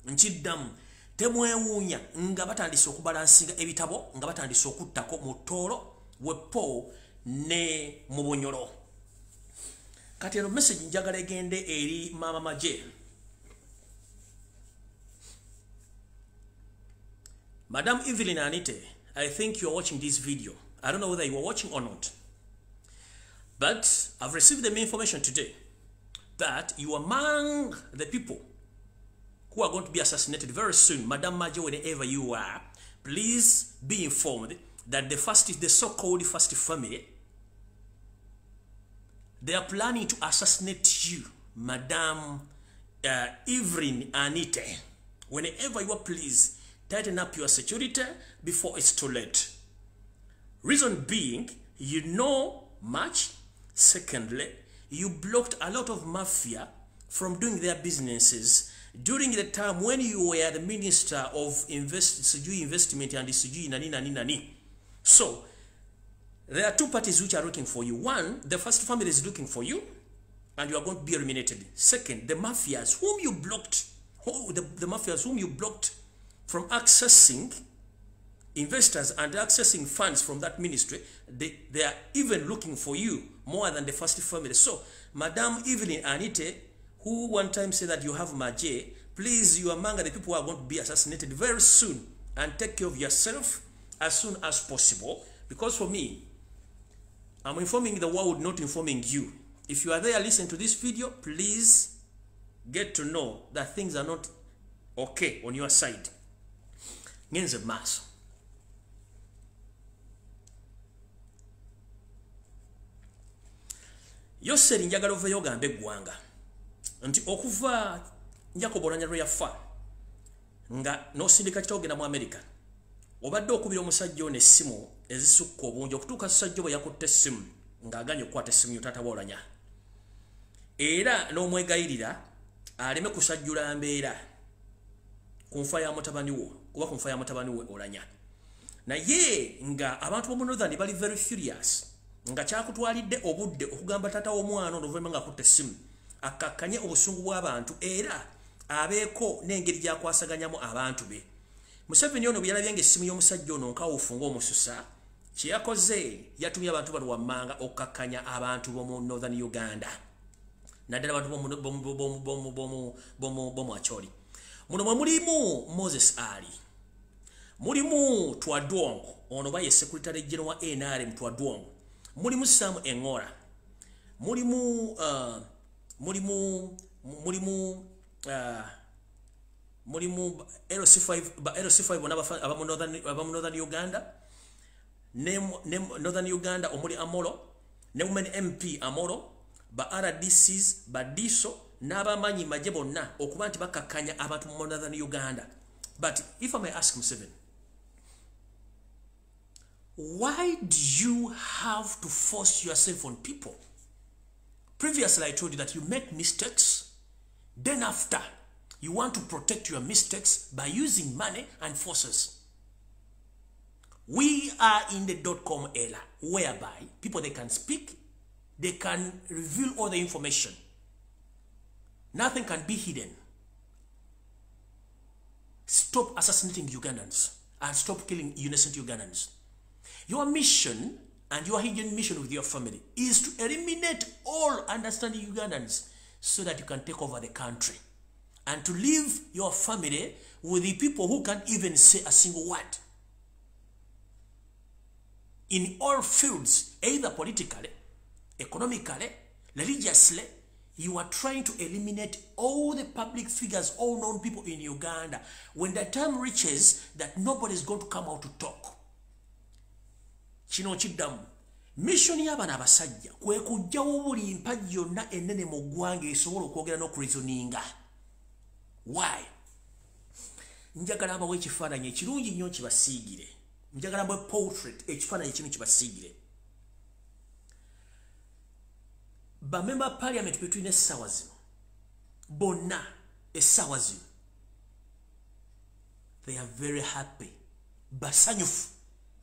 S1: Nkiddamu temwewuunya nga batandise okubalansinga ebitabo nga batandise okuttako mu Ttoro Wepo ne mu Bunyoro. Kati eno message njagala egende eri Mama Maje. Madam Evelyn Anite, I think you are watching this video. I don't know whether you are watching or not. But I've received the information today that you are among the people who are going to be assassinated very soon. Madam Maje, wherever you are, please be informed that the so-called first family, they are planning to assassinate you, Madam Evelyn Anite. Whenever you are, please tighten up your security before it's too late. Reason being, you know much. Secondly, you blocked a lot of mafia from doing their businesses during the time when you were the Minister of Investment and Nani. So, there are two parties which are looking for you. One, the first family is looking for you, and you are going to be eliminated. Second, the mafias whom you blocked, the mafias whom you blocked from accessing investors and accessing funds from that ministry, they are even looking for you more than the first family. So, Madam Evelyn Anite, who one time said that you have Maje, please, you are among the people who are going to be assassinated very soon, and take care of yourself as soon as possible. Because for me, I'm informing the world, not informing you. If you are there, listen to this video, please get to know that things are not okay on your side. Ngenze maso. Yoseri njagala oveyo ogambe eggwanga nti okuva Jacob Oulanyah lwe yafa nga n'osindika kitabo ogenda mu America obadde okubira omusajja ono essimu ezisukka obungi okutuuka ssajja bwe yakutte essimu ng'aganye okukwata essimu y'otaata wa Oulanyah era n'omwegayirira aleme kusajjula mbeera ku nfa ya mutabani wo kuba ku nfa ya mutabani we Oulanyah naye nga abantu b'omu Northern bali very furious nga kyakutwalidde obudde okugamba taata w'omwana ono oluvannyuma ng'akutte essimu akakkanye obusungu bw'abantu era abeeko n'engeri gy'akwasaganyamu abantu be. Museveni ono bwe yalabye ng'essimu y'omusajja ono nkawufu ng'omususa kye yakoze yatumye abantu bali wammanga okkakkanya abantu b'omu Northern Uganda naddala abantu bomu acholi muno mwe mulimu Moses Ali mulimu Twadwongo ono baye secretary general wa NRM Twadwongo mulimu Sam Engora mulimu LC5 abamu Northern Uganda Northern Uganda omuli Amolo ne women MP Amolo ba RDCs ba Diso n'abamanyi maje bonna okuba nti bakakanya abantu mu Northern Uganda. But if I may ask Museveni, why do you have to force yourself on people? Previously I told you that you make mistakes, then after you want to protect your mistakes by using money and forces. We are in the .com era whereby people, they can speak, they can reveal all the information. Nothing can be hidden. Stop assassinating Ugandans and stop killing innocent Ugandans. Your mission and your hidden mission with your family is to eliminate all understanding Ugandans so that you can take over the country and to leave your family with the people who can't even say a single word. In all fields, either politically, economically, religiously, you are trying to eliminate all the public figures, all known people in Uganda. When the time reaches that nobody is going to come out to talk. Chino chidamu. Mission y'abana abasajja kwe kujjawo buli mpagi yonna ennene mu ggwanga esobola okwogera n'okureasoninga. Why? Njagala abawe ekifaananyi ekirungi nnyo kibasiigire. Njagala abawe portrait ekifaananyi kino kibasiigire. Ba member parliament between essaawa zino bonna essaawa zino they are very happy basanyufu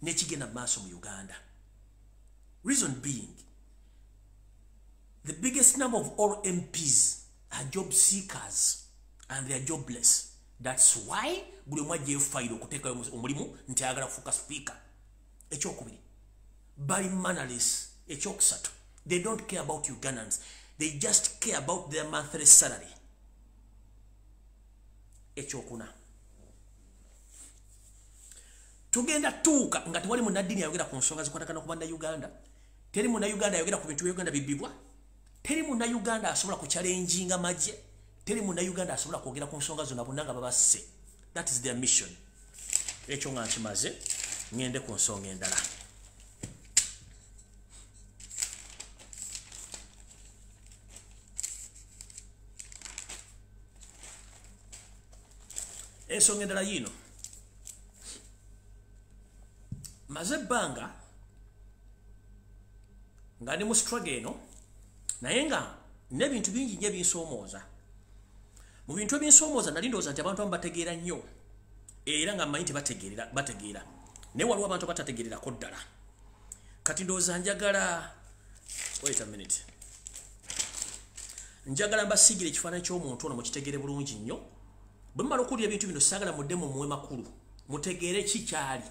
S1: n'ekigenda maaso mu Uganda. Reason being, the biggest number of all MPs are job seekers and they are jobless. That's why buli mwaje file okuteeka omulimu nti ayagala kufuuka speaker. Ekyokubiri, bali mannerless. Ekyokusatu, they don't care about Ugandans. They just care about their monthly salary. Ekyokuna, tugenda tuuka nga tewali munnaddiini ayogera ku nsonga zikwatagana okubanda Uganda. Teri munnayuganda ayogera ku bintu by'Uganda bibibwa. Teri munnayuganda asobola ku challenginga magye. Teri munnayuganda asobola kwogera ku nsonga zonna bonna nga babasse. That is their mission. Ekyo nga nkimaze ngende ku nsonga endala. Ensonga endala yino. Maze ebbanga nga ndi mu struggle eno naye nga n'ebintu bingi nnyo ebinsoomooza. Mu bintu ebinsoomooza nali ndowooza nti abantu abamu bategeera nnyo era nga mmanyi bategeera naye waliwo abantu abatategeererako ddala. Kati ndowooza njagala wait a minute, njagala mbasiigire ekifaananyi ky'omuntu ono mukitegeere bulungi nnyo. Bwe mumala okuwulira ebintu bino saagala muddemu muwe makulu mutegeere ki kyali.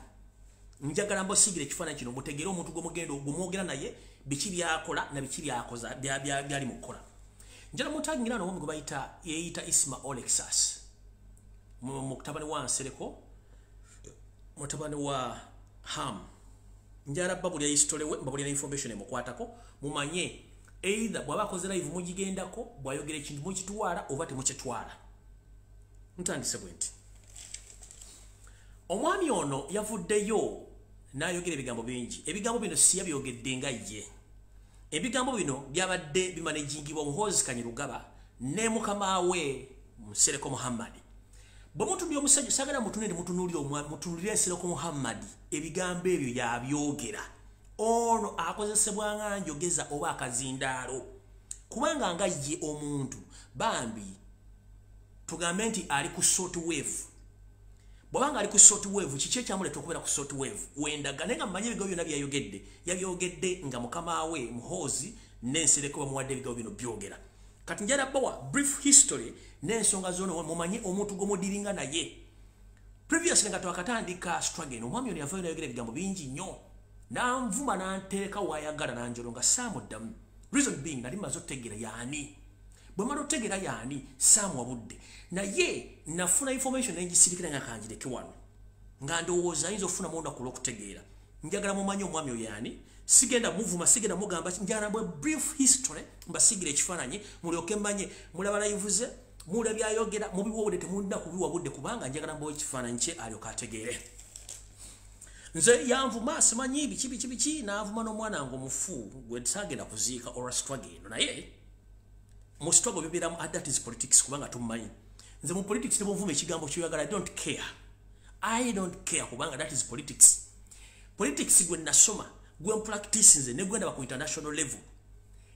S1: Njagala mbasiigire ekifaananyi kino mutegeere omuntu gw'omugenda ogumwogera naye biki byakola na biki byakoza byali mu kukola. Njala mutangira no gwe bayita yeeyita Isma Olexas mutabani wa Nsereko mutabani wa Ham. Njala babuli ya history we babuli na information emukwatako mumanye either bwaba akoze live mugigendako bwayogera ekintu mukitwala oba temukitwala. Ntandise bwenti. Omwami ono yavuddeyo n'ayogera ebigambo bingi. Ebigambo bino si yabyogedde nga ye. Ebigambo bino byabadde bimanagingibwa Muhoozi Kanyirugaba ne mukama we Nsereko Muhammad. Bwe mutunuulira omusajja sagala mutunulire mutunuulire Nsereko Muhammad ebigambo ebyo yabyogera. Ono akozesebwa nga njogeza oba akazindaalo. Kubanga nga ye omuntu bambi tugambe nti ali ku short wave. Bwabanga ali ku short wave kiki ekyamuleta okubeera ku short wave wendaga naye nga mmanyi ebigambo byonna yabyogedde nga mukama we Muhoozi n'Nsereko bamuwadde ebigambo bino byogera. Kati njala bawa brief history n'ensonga z'ono mumanye omuntu gw'omudiringa naye. Previously nga twakatandika struggle eno omwami ono yavaayo n'ayogera ebigambo bingi nnyo n'anvuma n'anteeka w'ayagala n'anjolonga saamuddamu. Reason being nali maze okutegeera y'ani. bwe mala otegera yani Samu Abudde naye nafuna information engisirikira nga kanjireke wano nga ndowooza ayinza ofuna monda kulo okutegeera njagala mumanyi omwami oyo yani sigenda muvuma sigenda mugamba njagala bwe brief history mbasigira ekifaananyi mulyoke mmanye mulaba live mule byayogera mubiwode temunda kubiwabudde kubanga njagala mbo ekifaananyi kye alyoka ategeere nze yanvuma simanyi biki naavuma n'omwana ngo mufu gwe sagenda kuziika or struggle eno naye mu struggle bibeeramu that is politics kubanga tummanyi nze mu politics tebunvuma ekigambo kyoyagala I don't care kubanga that is politics gwe nasoma gwe practice nze ne gwenda ku international level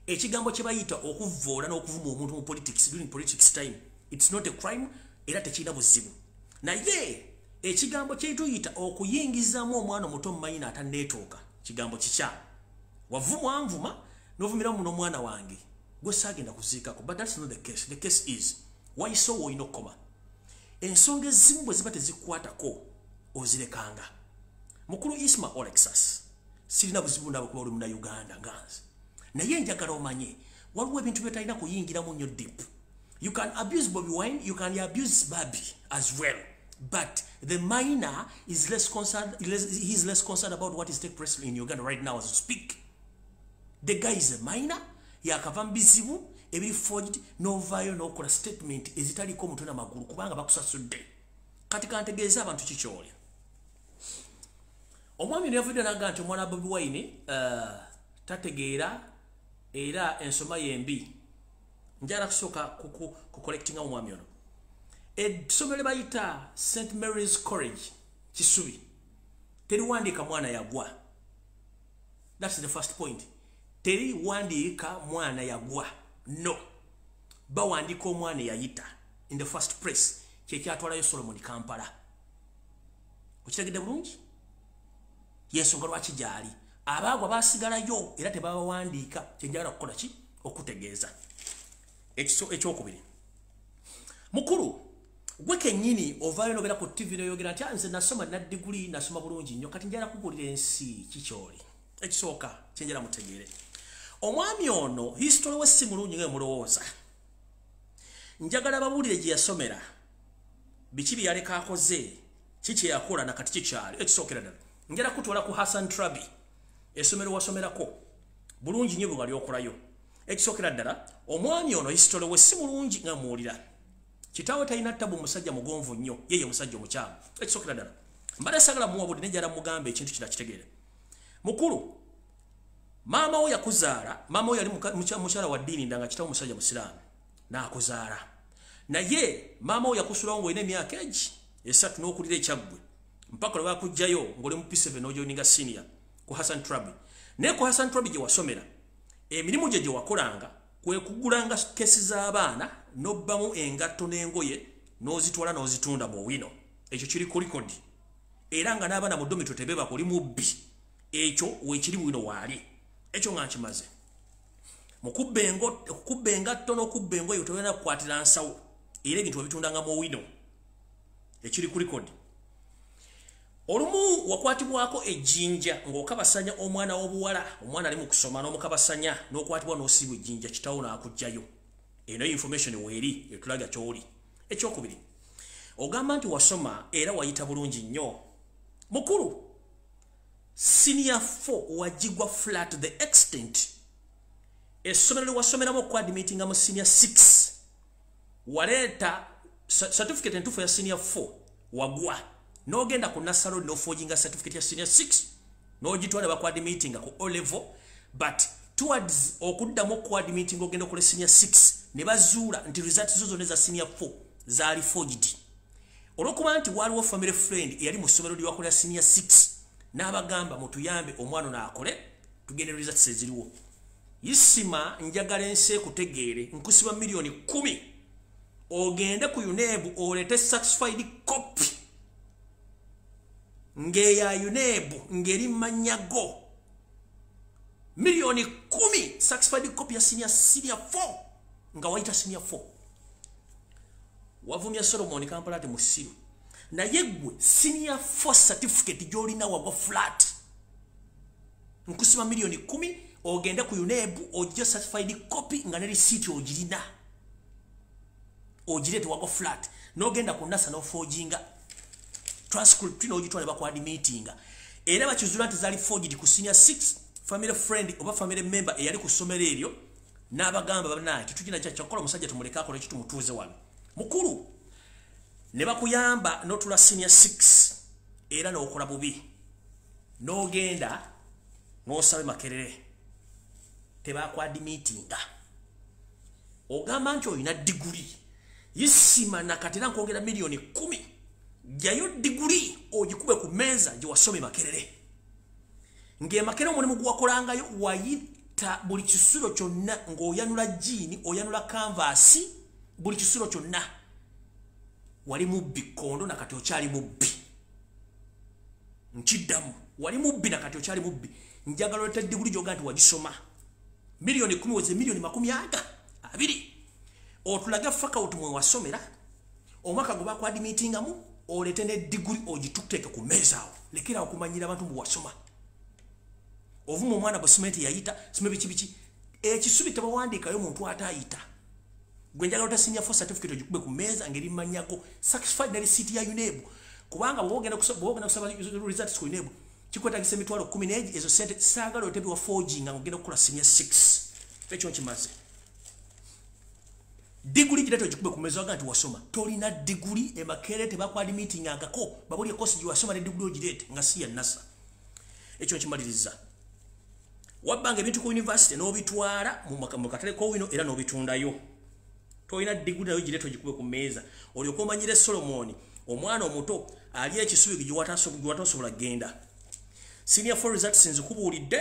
S1: ekigambo kye bayita okuvoola n'okuvuma omuntu mu politics during politics time it's not a crime era tekirina buzibu naye ekigambo kye tuyita okuyingizaamu omwana omuto mu mayina atanneetooka kigambo kikya wavumwa anvuma n'ovumira muno omwana wange gwe saagenda kuziikako but that's not the case. The case is why so woyina okukoma ensonga ezimu bwe ziba tezikukwatako ozirekanga mukulu Isma Olexas sirina buzibu nabo kuba oli muna Uganda nganze naye njagala omanye waliwo ebintu byetalina kuyingiramu nnyo deep. You can abuse Bobby Wine, you can abuse Babi as well, but the minor is less concerned. He's less concerned about what is taking place in Uganda right now as we speak. The guy is a minor. Yakava bizibu ebiri forged no vayo no kola statement ezitaliko mutuna maguru kubanga bakusasudde kati kantegeeza abantu kikyole omwami ne yavuddira naga nti omwana Bobby Wine tategeera era ensoma yembi njala kusooka ku collecting omwami ono essomero bayita St Mary's College Kisubi teriwandiika mwana yagwa. That's the first point. Teriwandiika mwana yagwa. No. Bawandiika omwana yayita in the first place kyekyatwalayo Solomon Kampala. Okitegedde bulungi? Yensonga lwaki gyali abaagwa basigalayo era tebabawandiika kyenjagala kukola ki okutegeeza ekyokubiri mukulu gwe kennyini ovaayo nogera ku TV noyogera nti nze nasoma na degree nasoma bulungi nnyo kati njala kubuulira ensi kikyoli ekisooka kyenjala mutegeere omwami ono history we si mulungi nga mulowooza njagala babuulire gye yasomera biki bye yaleka akoze kiki yakola nakati kikyali ekisookera ddala njala kutwala ku Hassan Trabi essomero wasomerako bulungi nnyo bwe wali okolayo ekisookera ddala omwami ono history we si mulungi nga muwulira kitaawe talina ttabu musajja mugonvu nnyo yeye musajja omukyamu ekisookera ddala mbadde sagala muwabudde nejjala mugambe ekintu kira kitegeere mukulu maama we yakuzaala maama we yali mukyala wa ddiini ndanga kitaawe musajja musiraamu n'akuzaala naye maama we yakusulawo ng'olina emyaka egi esatu n'okulira ekyaggwe mpaka lwe bakujjayo ng'oli mu P7 n'ojoininga senior ku Hassan Trabi naye ku Hassan Trabi gye wasomera emirimu gye wakolanga kwe kugulanga kesi z'abaana n'obbamu engatto n'engoye n'ozitwala n'ozitunda mu wino ekyo kiri ku record era nga n'abaana mu domito tebeba kuli mubbi ekyo weekiri wino waali ekyo nga nkimaze mukubba engatto n'okubba engoye tolina kukwatira nsawo era ebintu wabitundanga mu wino ekiri ku record olumu wakwatibwako ejjinja ng'okabasanya omwana w'obuwala omwana ali mu kusoma n'omukabasanya n'okwatibwa n'osibwa ejjinja kitaawo n'akugjayo eno information weeri etulaga kyoli ekyokubiri ogamba nti wasoma era wayita bulungi nnyo mukulu senior 4 wajigwa flat the extent essomero lwasomeramu okuadmitinga mu senior 6 waleeta certificate entuufu ya senior 4 wagwa n'ogenda ku nasalo n'oforginga certificate ya senior 6 n'ogitwala bakuadmitinga ku O level but towards okuddamu okuadmitinga ogenda okula senior 6 ne bazuula nti results zo zonna za senior 4 zaali forged olw'okuba nti waaliwo family friend eyali mu ssomero lyewakolera senior 6 n'abagamba mutuyambe omwana n'akole tugende results eziriwo Isima njagala ensi ekutegeere nkusiba milioni 10 ogende ku UNEB olete certified copy ngeya UNEB ngeri manyago milioni 10 certified copy ya senior 4 nga waita senior 4 wavumya Solomon Kampala ate musiru na yegwe senior 4 certificate jolina wagwa flat nkusiba milioni 10 ogenda ku UNEB ojja certified copy nga ne receipt ogirina ogirete wako flat nogenda ku NASA no forginga transcript no ogitwale bakwadi meeting era bakizula nti zali forged ku senior 6 family friend oba family member eyali ku somero eryo n'abagamba bana kitugina kyakola musajja tumuleka akola kitu mutuuze wano mukulu ne bakuyamba notula senior 6 era n'okola bubi n'ogenda n'osabe Makerere tebakwadi meeting ogamba nti oyina degree yisima nakatera nkongera milioni 10 jayo degree ogikube ku meza gye wasome Makerere nge Makerere omulimu gwakolangayo wayita buli kisulo kyonna ng'oyanula jini oyanula canvas buli kisulo kyonna wali mubbi kondo nakati okyali mubbi nkiddamu wali mubbi nakati okyali mubbi njagala oleta degree gyoga nti wagisoma milioni 10 weze milioni 20 otulaga faculty mwe wasomera omwaka gwe bakwadi meeting amu olete ne degree ogituteeke ku meza awo lekera okumanyira abantu mbu wasoma ovumu omwana basomenti yayita some biki ekisubi tebawandiikayo muntu atayita gwe njagala oleta senior force certificate ogikube ku meza ngeri manyako satisfied na receipt ya UNEB kubanga bwogenda kusaba results ku UNEB kikwetagisa emitwalo 10 ezo sente saagala otebi wa forging nga ogenda kukola senior 6 ekyo nkimaze degree gireto jikube kumeza ganti wasoma tolina degree e Makerere tebakwadi meeting agako babuli kosi ji wasoma ne degree ogirete nga siya NASA ekyo nkimaliriza wabanga ebintu ku university no bitwala mu katale ko wino era no bitundayo tolina degree nayo gireto jikube kumeza oli okomanyire Solomon omwana omuto ali ekisubi giwatasobola genda senior for results sinzi kubulidde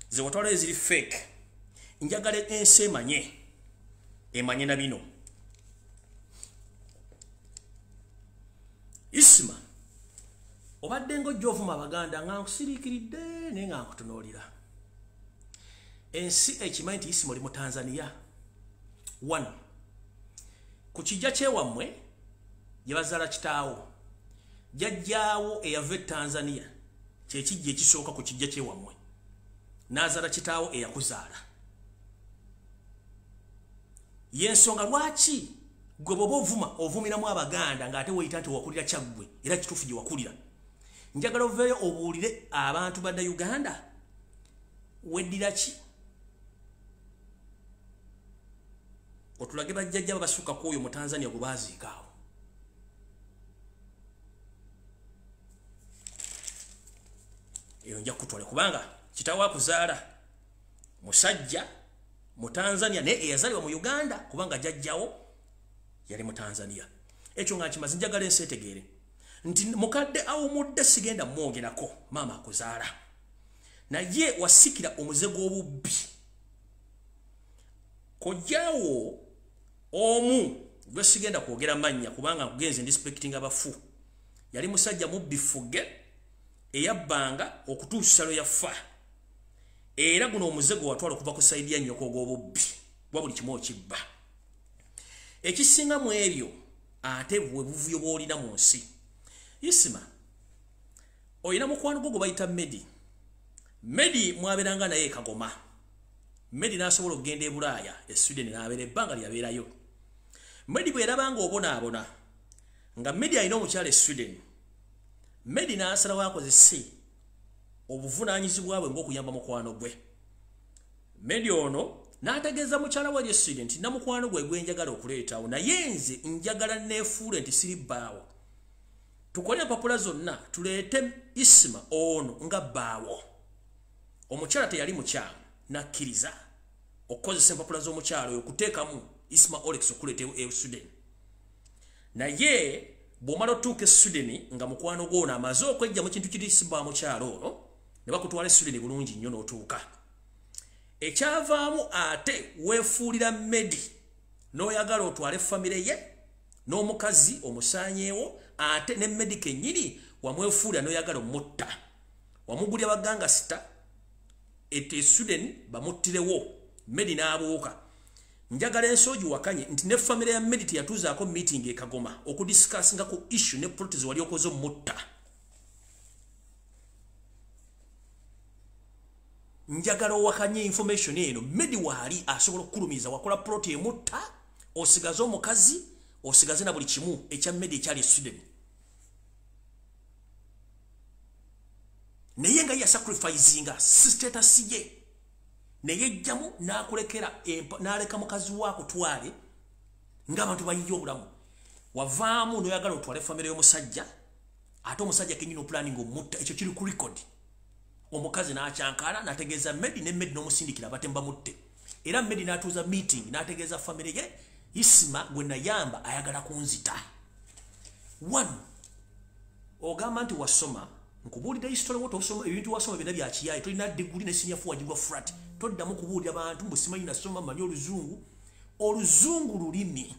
S1: ze watwala eziri fake njagala ensi emanye na bino isima obadde ngo jovuma abaganda nga nkusiriikiridde naye nga nkutunuulira ensi ekimanyi nti isima oli mu Tanzania 1 ku kijja kyewammwe gye bazaala kitaawo jjajjaawo eyava Tanzania kyekijja ekisooka ku kijja kyewammwe n'azaala kitaawo eyakuzaala yensonga lwaki gwe bobo ovumiramu abaganda ng'ate weeyita nti wakulira kyaggwe era kituufu gye wakulira njagala oveeyo obuulire abantu badda Uganda weddira ki otulage bajjajja babasukka kwoyo mu Tanzania gwe baaziikaawo eyo nja kutwale kubanga kitaawo akuzaala musajja mu Tanzania ne eyazaliwa mu Uganda kubanga jjajjawo yali mu Tanzania ekyo nga kimaze njagala ensi etegeere nti mukadde awo mudde sigenda mwogerako maama akuzaala naye wasikira omuze gw'obubbi kojjaawo omu gwe sigenda kwogera mannya kubanga nkugenze ndispecting abafu yali musajja mubbi fugge eyabbanga okutuusa lwe yafa era guno omuzego watwala okuva ku saidi ya nnyoko ogw'obubbi bwa buli kimu okibba ekisinga mu ebyo ate bwe buvuyo bw'olina mu nsi isima olina mukwano gwo gwe bayita Medi mwabeeranga naye Kagoma Medi n'asobola okugenda e Bulaaya e Sweden n'abeera ebbanga lyabeerayo Medi bwe yarabanga obonaabona nga Medi alina omukyala e Sweden Medi n'asalawo akozese obuvunaanyizibwa bwe ng'okuyamba mukwano gwe Medi ono n'ategeeza mukyala we Sweden nti namukwano gwe gwenjagala okuleetawo naye nze njagala neefuule nti siribbaawo tukole empapula zonna tuleete Isima ono nga bbaawo omukyala teyali mukyamu nakkiriza okukozesa empapula z'omukyala oyo okuteekamu Isima Olex okuleeta e Sweden naye bw'omala otuuka e Sweden nga mukwano gwo ono amaze okwejja mu kintu kiri Isima mukyala ono ne bakutwala e Sweden bulungi nnyo n'otuuka ekyavaamu ate weefuulira Medi n'oyagala otwale famire ye n'omukazi omusaanyeewo ate ne Medi kennyini wamwefuulira n'oyagala omutta wamugulya baganga sita ete Sweden bamuttirewo Medi n'abuuka njagala ensoogi wakanye nti ne famire ya Medi teyatuuzaako meeting e Kagoma okudisikasinga ku issue ne protest wali okoze omutta njagala wakanye information eno Medi waali asobola okukulumiza wakola plot emutta osigaza omukazi osigaze na buli kimu ekya medi ekyali Sweden. Naye nga ya sacrificinga status ye naye jjamu nakulekera naleka mukazi wako twale ng'abantu bayiyo obulamu wavaamu noyagala otwale family y'omusajja ate omusajja kenyino planning omutta ekyo kiri ku record omukazi n'akyankala nategeeza Medi ne Medi n'omusindikira batemba mutte era Medi n'atuuza meeting n'ategeeza family ye Isima gwe nayamba ayagala kunzita. One ogamba nti wasoma nkubuulira history woto osoma ebintu wasoma bina bya kiyaye tolina degree ne senior fu wajibwa frat toddamu kubuulira abantu mbu simanyi nasoma manyi oluzungu lulimi.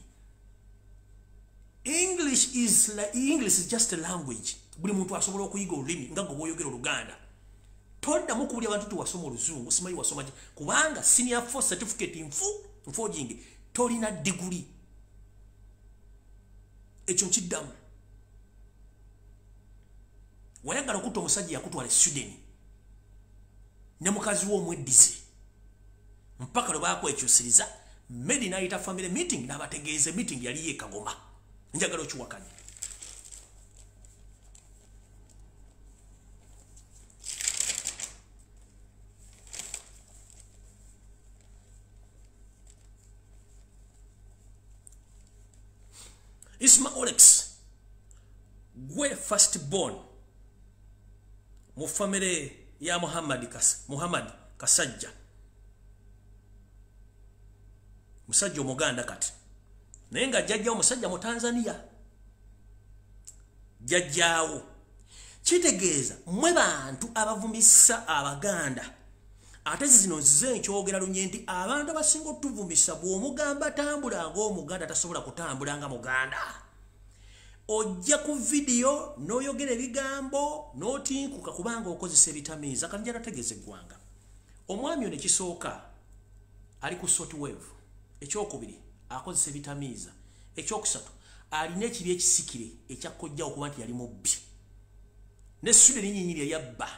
S1: English is just a language. Buli muntu asobola okuyiga olulimi nga gwe oyogera Oluganda. Toddamu kubuulira abantu tu wasoma oluzungu simanyi wasoma kubanga senior fu certificate nfojinge tolina degree. Ekyo nkiddamu. Wayagala okutta omusajja yakutwala Sweden ne mukazi wo omweddize mpaka lwe bakwekyusiriza Medi n'ayita family meeting n'abategeeze meeting yali yeekagoma. Njagala okiwakanya. Isma Olex gwe first born mu family ya Muhammad Kasajja musajja omuganda kati naye nga jjajja omusajja mu Tanzania jjajjaawo kitegeeza mwe bantu abavumisa Abaganda ate zino nzize nkyogera lunye nti abantu abasinga otuvumisa bw'omugamba tambula ng'Omuganda tasobola kutambula nga Muganda. Ojja ku video n'oyogera ebigambo n'otinkuka kubanga okozesa ebitamiiza kati njala tegeze eggwanga. Omwami ono ekisooka ali ku short wave. Ekyokubiri akozesa ebitamiiza. Ekyokusatu alina ekibi ekisikire ekyakkojja okuba nti yali mubbi. Ne Sweden nyinyiri yabba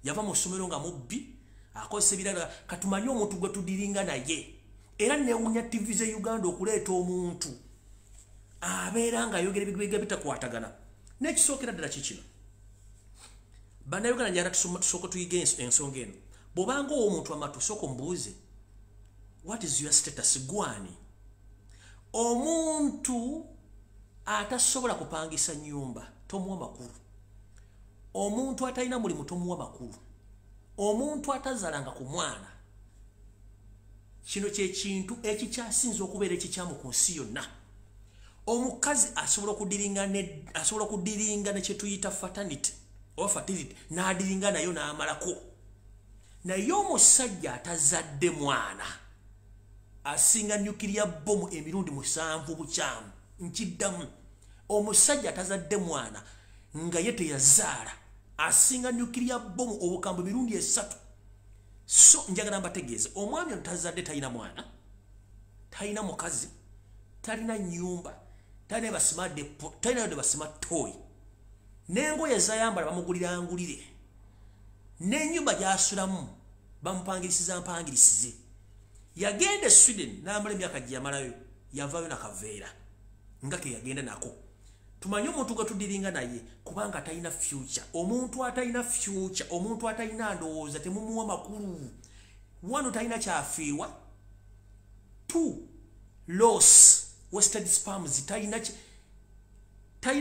S1: yava mu ssomero nga mubbi akozesa ebirala katumanye omuntu gwe tudiringa naye era newunya TV ze Uganda okuleeta omuntu abeera nga ayogera ebigambo bitakwatagana. N'ekisookera ddala kikino bannayuganda njala tusooka tuyiga ensonga eno bw'obanga omuntu amatu sooka omubuuze what is your status gwani. Omuntu atasobola kupangisa nyumba tomuwa makulu. Omuntu atalina mulimu tomuwa makulu. Omuntu atazalanga ku mwana kino kyekintu ekikyasinza okubeera ekikyamu ku nsi yonna. Omukazi asobola okudiringa ne kye tuyita fertility n'adiringa nayo n'amalako. Naye omusajja atazadde mwana asinga nyukirya bomu emirundi 7 bukyamu. Nkiddamu omusajja atazadde mwana nga ye teyazaala asinga nyukirya bomu obukambwe mirundi 3. So njagala mbategeeze omwami ono tazadde talina mwana talina mukazi talina nyumba talina basima toy n'engoye zayambala bamugulira angulire n'ennyumba gy'asulamu bamupangirisiza mpangirisize. Yagenda Sweden n'amala emyaka gye yamalayo yavaayo nakaveera nga ke yagenda nako. Tumanye omuntu gwe tudiringa naye kubanga atalina future. Omuntu atalina future, omuntu atalina ndowooza temumuwa makulu. Wano talina kyafiirwa. 2 loss wasted sperms talina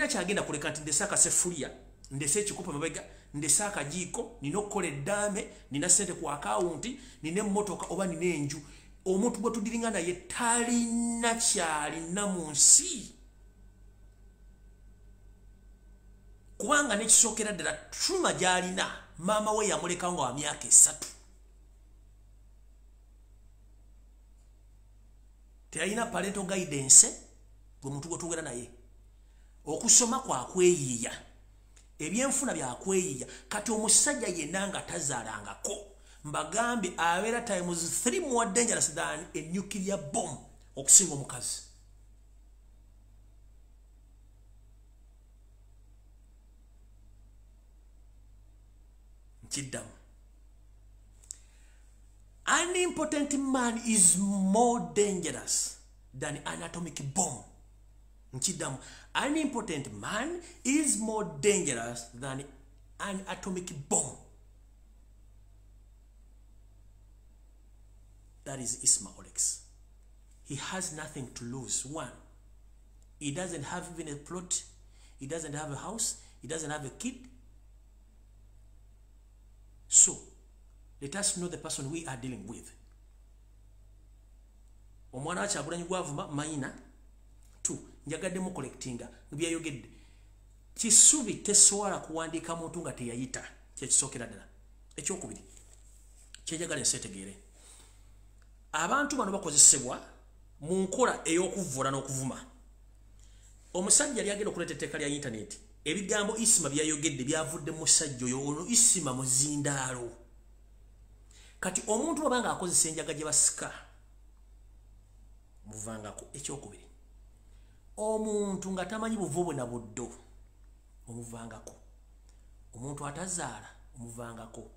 S1: kyagenda kuleka nti ndese akasefuliya ndese ekikopo mabega ndese akajiiko nina okukola eddaame nina ssente ku akawunti nina emmotoka oba nina enju. Omuntu gwe tudiringa naye talina kyalina mu nsi. Kubanga nekisookera ddala truma gy'alina maama we yamuleka nga wa myaka 3. Teyalina parental guidance gwe muntu gwe tugera naye. Okusoma kwakweyiiya ebyenfuna byakweyiiya. Kati omusajja yenna nga tazaalangako mbagambe abeera times 3 more dangerous than a nuclear bomb okusinga omukazi. Nkiddamu an important man is more dangerous than an atomic bomb. Nchidamu, an important man is more dangerous than an atomic bomb. That is Isma Olex. He has nothing to lose. One, he doesn't have even a plot. He doesn't have a house. He doesn't have a kid. So, let us know the person we are dealing with. Omwana Kyagulanyi Gwavuma Maina. Two, njagaddemu collectinga. Byayogedde. Kisubi teswala kuwandiika muntu nga teyayita. Kyekisookera ddala. Ekyokubiri. Kyenjagala enseetegeere. Abantu bano bakozesebwa mu nkola ey'okuvvoola n'okuvuma. Omusajja yali agenda okuleeta etteeka lya internet. Ebigambo Isima byayogedde byavudde mu musajja oyo ono Isima muzindaalo. Kati omuntu bw'abanga akozesa enjaga gye basika muvangako. Ekyokubiri, omuntu nga tamanyi buvubu na buddo omuvangako. Omuntu atazaala omuvangako.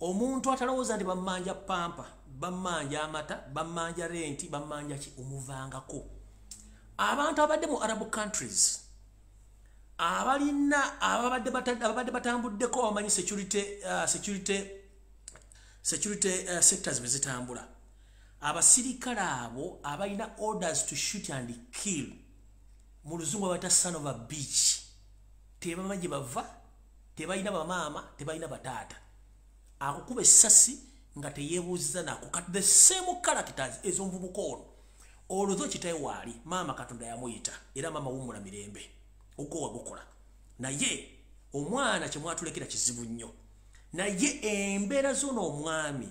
S1: Omuntu atalowooza nti bammanja pampa, bammanja amata, bammanja renti, bammanja ki, omuvangako. Abantu abadde mu Arab countries abalina ababadde batambuddeko bamanyi security sectors bezitambula. Abasirikale abo abalina orders to shoot and kill mu luzungu babayita son of a bitch. Tebamanyi gye bava, tebalina bamaama, tebalina bataata. Akukuba essasi nga teyeebuuziza nako. Kati the same characters ez'omuvubuka ono. Olwo kitaye waali maama Katonda yamuyita era maama wumula mirembe. Ogwo wagukola. Naye omwana kye mwatulekera kizibu nnyo. Naye embeera z'ono omwami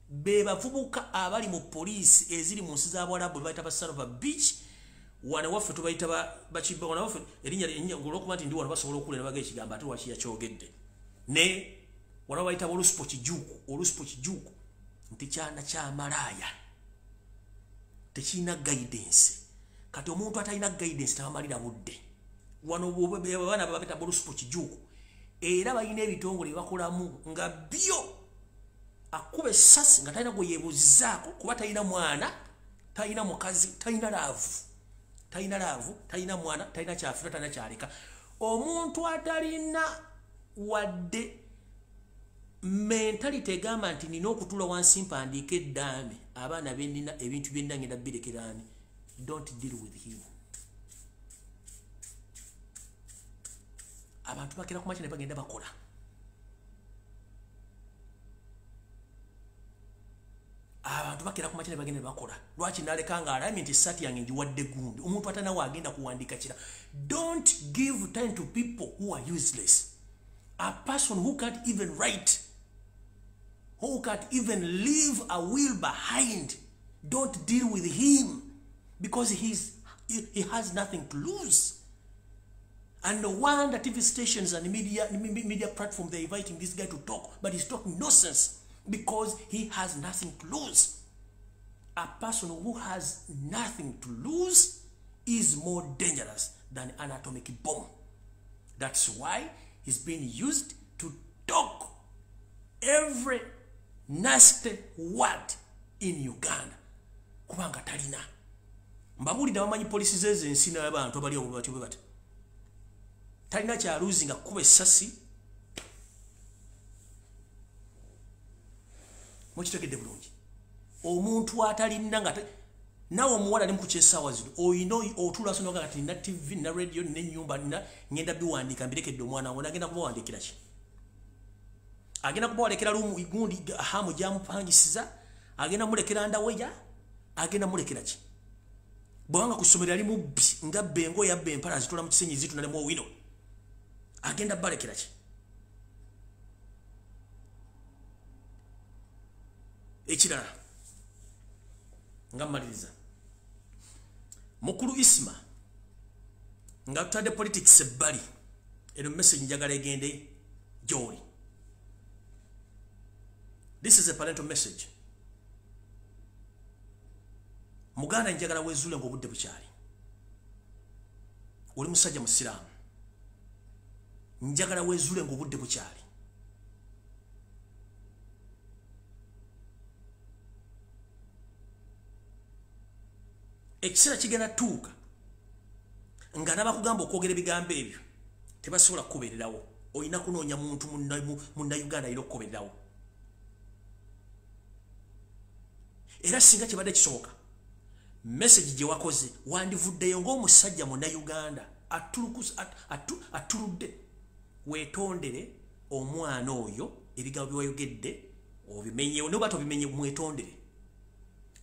S1: be bavubuka abali mu poliisi eziri mu nsi z'Abwarabu bayita ba son of a bitch. Wana waffe tubayita bakibba wana waffe erinnya ng'olwokuba nti ndi wano basobola okulera baga ekigambo ate lwaki yakyogedde. Ne wana bayita oluspo kijuuku nti kyana kya malaaya. Tekina guidance. Kati omuntu atalina guidance tabamalira budde. Wano bana babeta boluspo kijuuku. Era balina ebitongole bakolamu nga byo akube essasi nga talina gwe yeebuuzizaako kuba talina mwana, talina mukazi, talina laavu, talina mwana, talina kyafuna, talina kyaleka. Omuntu atalina wadde mentality egamba nti nina okutula wansi mpandiika eddaame abaana bennina ebintu byonna ngenda birekeraani. Don't deal with him. Abantu bakera kumakya ne bagenda bakola. Abantu bakera kumakya ne bagenda bakola. Lwaki naleka nga alami nti essati yange ngiwadde gundi. Omuntu atanawo agenda kuwandiika kira. Don't give time to people who are useless. A person who can't even write, who can't even leave a will behind, don't deal with him because he has nothing to lose. And no wonder TV stations and media platform, they're inviting this guy to talk, but he's talking nonsense because he has nothing to lose. A person who has nothing to lose is more dangerous than an atomic bomb. That's why he's being used to talk every nasty word in Uganda. Kubanga talina. Mbabulira bamanyi police zeze ensina y'abantu abali obubati bwe bati. Talina kyaluzi nga kuba essasi. Mukitegedde bulungi. Omuntu atalina nga nawe omuwala ali mu kukyesaawa zino oyina otula sono nga kati na TV na radio ne nyumba na ngenda biwandiika mbirekedde omwana wange agenda kubawandiikira ki? Agenda kubawalekera lumu igundi hamu gyamupangisiza, agenda mulekera ndaweya, agenda mulekera ki? Bwanga kusomera ali mubbi nga bengo yabbe empala zitola mu kisenyi zitu nalemo wino. Agenda balekera ki? Ekirala nga maliriza mukulu Isma nga tutadde politics ebbali eno message njagala egende gy'oli. This is a parental message. Muganda njagala wezuule ng'obudde bukyali. Oli musajja musiraamu. Njagala wezuule ng'obudde bukyali. Ekiseera kigenda tuuka nga nabakugamba okwogera ebigambo ebyo tebasobola kukubeererawo olina kunoonya muntu munnayuganda ayina okukubeererawo era singa kibadde kisoboka message gye wakoze wandivuddeyo ng'omusajja munnayuganda atuludde weetondere omwana oyo ebigambo byewayogedde obimenyewo noba tobimenye mwetondere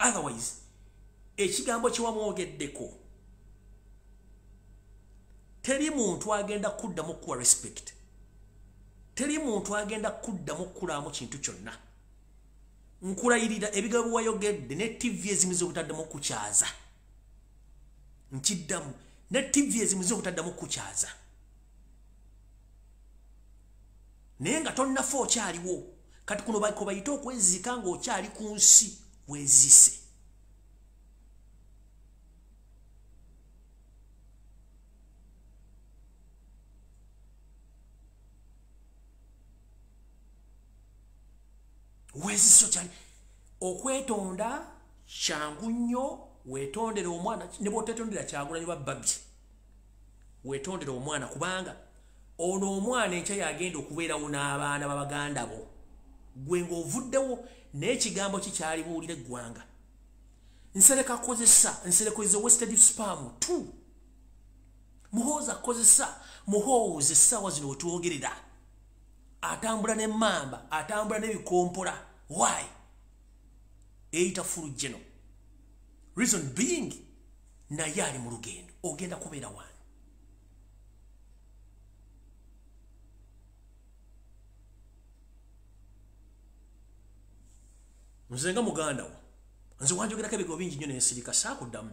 S1: otherwise ekigambo kyewamwogeddeko teri muntu agenda kuddamu kuwa respect teri muntu agenda kuddamu kulaamu kintu kyonna nkulayirira ebigambo wayogedde ne TV ezimu z'obutaddemu kukyaza nkiddamu ne TV ezimu z'obutaddemu kukyaza naye nga tonnafa okyaliwo kati kuno bayita okwezika ng'okyali ku nsi weezise weziso cyane okwetonda kyangu nnyo wetondere omwana ne botetondera kyagulanyi babbi wetondere omwana kubanga ono omwana enkya yagenda okubeerawo n'abaana babaganda bo gwe ng'ovuddewo n'ekigambo kikyali buulira eggwanga nsereka kozesa wasted spam tu muhooza kozesa muhooze essaawa zino wetwogerera atambula n'emmamba atambula n'ebikompola why eyita fulu geno reason being naye ali mu lugendo ogenda kubeera wano nze nga muganda wo nze wanjogerako ebigo bingi nnyo nensirika saakuddamu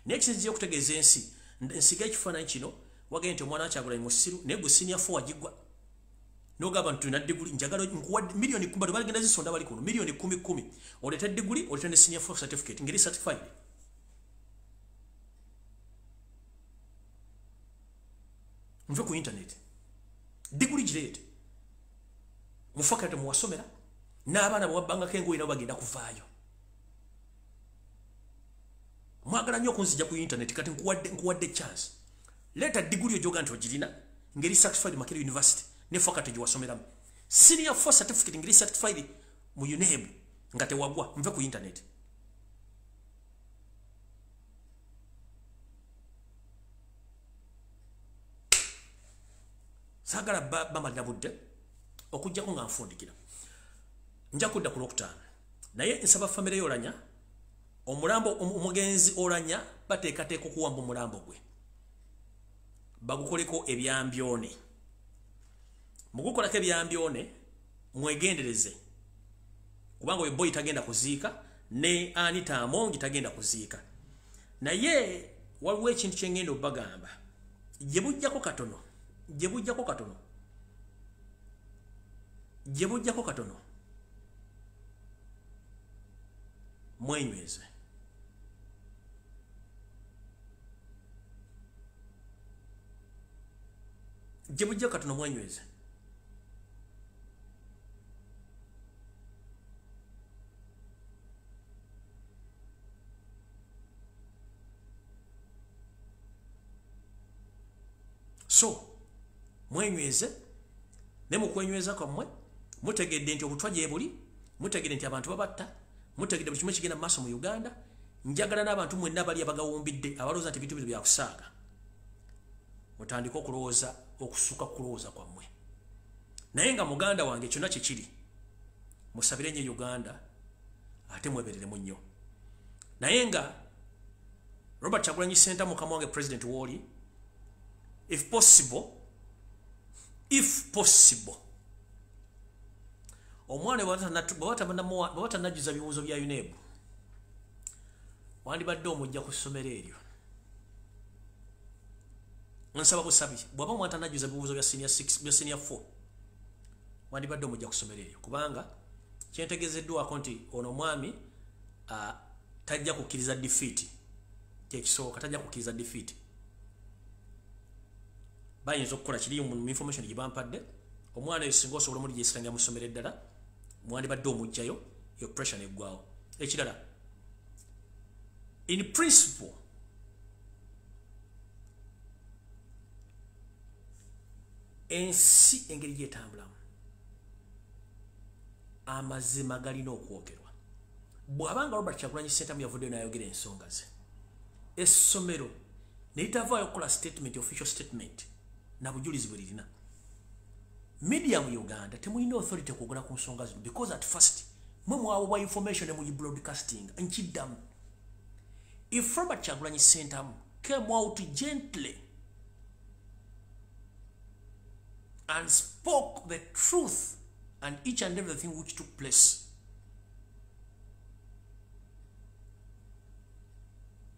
S1: naye kisinzira okutegeeza ensi nsiga ekifaananyi kino wagende nti omwana Kyagulanyi musiru naye gwe senior 4 wagigwa nogamba nti tulina diguli njagala nkuwadde milioni 10 bagenda zisonda bali kuno milioni 10 oleta diguli oleta ne senior 4 certificate ngeri certified nve ku internet diguli girete mufakate muwasomera n'abaana bwabbangako engoye nabo bagenda kuvaayo mwagala nnyo okunzija ku internet kati nkuwadde chance leta diguli ojoga nti ogirina ngeri certified Makerere University ne fakate giwasomeramu senior 4 certificate ngeri certified mu UNEB nga tewagwa nve ku internet sagala bamalira budde okujjako nga nfundikira nja kudda ku Lwokutaano naye nsaba famire y'Oulanyah omulambo omugenzi Oulanyah bateekateeka okuwamba omulambo gwe bagukoleko ebyambyone mugukolako ebyambyone mwegendereze kubanga oyo boy tagenda kuziika ne Anita Amongi tagenda kuziika naye waliwo ekintu kyengenda obbagamba gye bujjako katono mwenyweze gye bujjako katono mwenyweze so mwenyweze ne mukwenyweza kwammwe mutegedde nti obutwa gye buli mutegedde nti abantu babatta mutegedde buli kimu kigenda mu maaso mu Uganda njagala n'abantu mwenna bali abagawumbidde abalowooza nti ebintu bino byakusaaga mutandika okulowooza okusuka kulowooza kwammwe naye nga muganda wange kyonna kikiri musabire nnyo Uganda ate mwebereremu nnyo naye nga Robert Kyagulanyi Ssentamu mukama wange president woli if possible omwana bw'atanajjuza bibuuzo bya UNEB wandibadde omujja ku ssomero eryo nsaba busabi bw'aba omwana tanajjuza bibuuzo bya senior 4 wandibadde omujja ku ssomero eryo kubanga kyentegezeddwako nti ono omwami tajja kukkiriza defeat kyekisooka tajja kukkiriza defeat bayinza okukola kiri mu information gye bampadde omwana oyo singa osobola omuligisitanga mu ssomero eddala mwandibadde omujjayo yo pressure neggwawo ekirala in principle ensi engeri gyetambulamu amazima galina okwogerwa. Bw'abanga Robert Kyagulanyi Ssentamu yavuddeyo n'ayogera ensonga ze, essomero ne litavaayo okukola statement, official statement na bujulizi bwe lirina. Media mu Uganda temulina authority kwogera ku nsonga zino because at first mwe mwawa information ne mu broadcasting nkiddamu. If Robert Kyagulanyi Ssentamu came out gently and spoke the truth and each and everything which took place,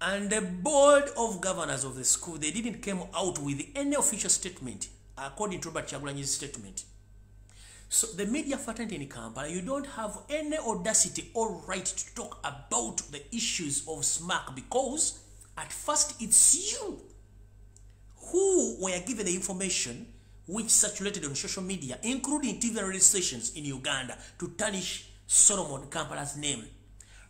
S1: and the board of governors of the school, they didn't come out with any official statement according to Robert Kyagulanyi's statement. So the media fraternity in Kampala, you don't have any audacity or right to talk about the issues of SMAC because at first it's you who were given the information which circulated on social media, including TV and radio stations in Uganda, to tarnish Solomon Kampala's name.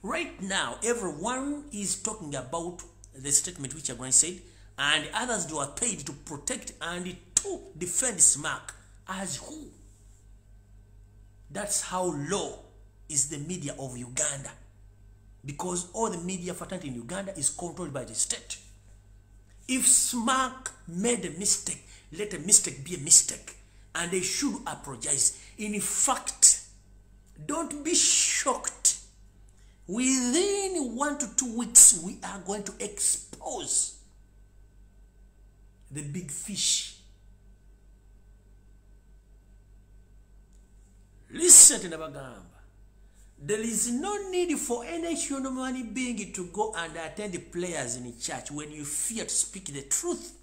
S1: Right now, everyone is talking about the statement which Eganye said, and others were paid to protect and to defend SMAC. As who? That's how low is the media of Uganda. Because all the media fraternity in Uganda is controlled by the state. If SMAC made a mistake, let a mistake be a mistake. And they should apologize. In fact, don't be shocked. Within 1 to 2 weeks, we are going to expose the big fish. Listen to Nabagamba. There is no need for any human being to go and attend the prayers in church when you fear to speak the truth.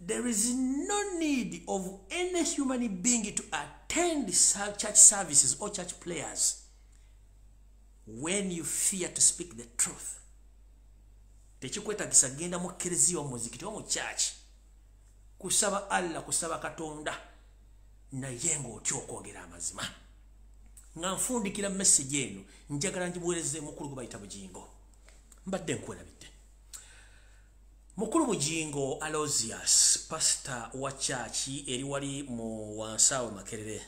S1: There is no need of any human being to attend church services or church prayers when you fear to speak the truth. Techikwetagisa genda mu kerezi wa muzikiti wa mu church kusaba Allah, kusaba Katonda na yengo okyokwogera amazima. Nga nfundikira message eno njagala njibuwereze mukulu gwe bayita Bujingo. Mbadde nkwelabidde. Mukulu Bujingo Aloysius, pastor wa church eri wali mu Wansawo Makerere.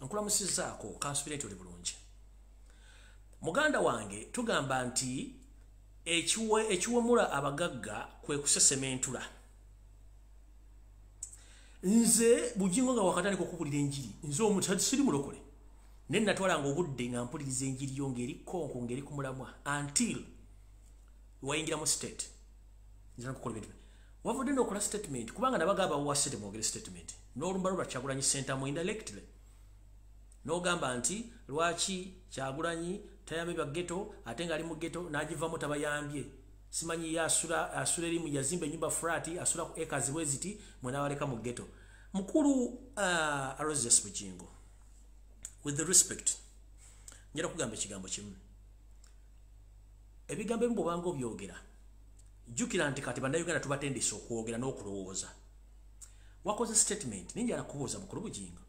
S1: Nkulamusizaako kansubireti oli bulungi. Muganda wange tugamba nti ekiwemula abagagga kwe kusesementula. Nze Bujingo nga wakatandika okubulira enjiri, nze omuntu siri mulokole. Ne natwalanga obudde nga mpuliriza enjiri yo ngeri konko ngeri kumulamwa until wayingira mu state. Nze nakukola bintu. Wavudde n'okola statement kubanga nabagamba wasete mwogere statement. N'olumba Robert Kyagulanyi Ssentamu indirectly. N'ogamba nti lwaki Kyagulanyi tayambe ba ghetto ate nga ali mu ghetto n'agivamu tabayambye. Simanyi yasula erimu yazimba ennyumba flat asula ku acres bweziti mwena waleka mu ghetto. Mukulu Aloysius Bujingo, with the respect, njala kugamba ekigambo kimu. Ebigambo ebimu bw'obanga obyogera jjukira nti kati bannayuganda tubatendesa okwogera n'okulowooza. Wakoze statement ninjala kubuuza Mukulu Bujingo,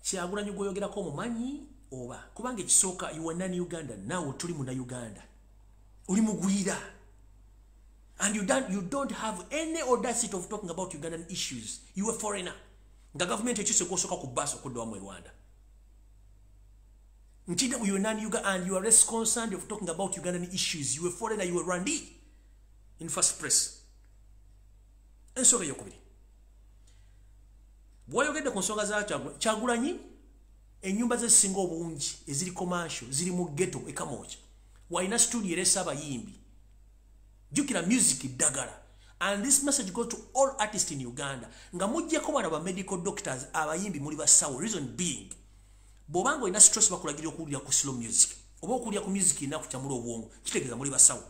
S1: Kyagulanyi gw'oyogerako omumanyi oba kubanga ekisooka you are non-Uganda, naawe tuli munna-Uganda, oli mugwira, and you don't have any audacity of talking about Ugandan issues. You are a foreigner. The government ekyuse gw'osooka ku bbaasi okuddawa mu Rwanda. Ntina you are non-Uganda and you are less concerned of talking about Ugandan issues. You are a foreigner, you are Rwandi in first place. Ensonga eyokubiri, bw'oyogedde ku nsonga za Kyagulanyi, ennyumba ze zisinga obungi eziri commercial ziri mu ghetto e Kamooja. Waina studio eresa abayimbi. Jukira music Bagala. And this message goes to all artists in Uganda. Nga mujjeko bana ba medical doctors abayimbi muli basawo. Reason being, bobango ina stress bakulagira okuwulira ku slow music. Oba okuwulira ku music ina kukyamula obwongo. Kitegeeza muli basawo.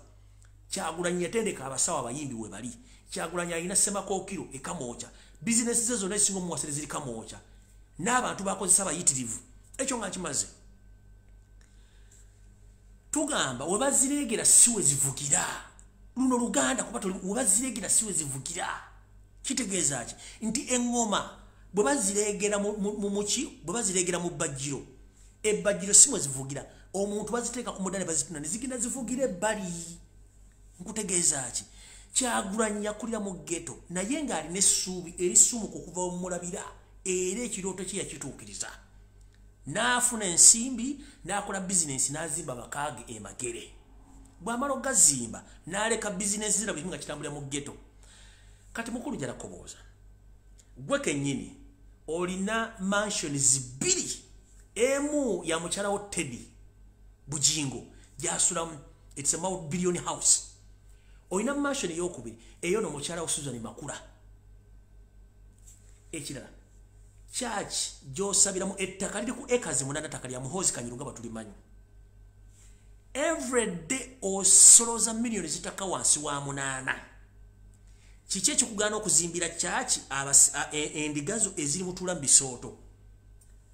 S1: Kyagulanyi yatendeka abasawo abayimbi we bali. Kyagulanyi alina Semakookiro e Kamooja. Business ze zonna ezisinga omuwasire ziri Kamooja. N'abantu bakozesa abayitirivu. Ekyo nga kimaze. Tugamba webaziregera siwe zivugira. Luno Luganda kuba webaziregera siwe zivugira. Kitegeeza ki? Nti engoma bwebaziregera mu muki, bwebaziregera mu bajjiro. Ebajjiro siwe zivugira. Omuntu baziteeka ku mudane bazituna ne zigenda zivugira ebbali. Nkutegeeza ki? Kyagulanyi yakulira mu ghetto naye ng'alina essuubi erisumuka okuva mu mulabira era ekirooto kye yakituukiriza. N'afuna ensimbi n'akola bizinensi n'azimba amakaage Magere. Bw'amala ogazimba n'aleka bizinensi zirabika nga kitambulira mu ghetto. Kati mukulu jala kobooza. Gwe kennyini olina mansions 2. Emu ya mukyala wo Teddy Bujingo gy'asulamu. It's a multi-billion house. Olina mansion ey'okubiri eyo no mukyala wo Susan Makula. Ekirala church gy'osabiramu ettaka liri ku acres 8 ttaka lya Muhoozi Kanyiro nga batulimanyi. Every day osoloza millions zitaka wansi wa 8. Kiki ekikugaana okuzimbira church endigazo eziri mutula mu Bisooto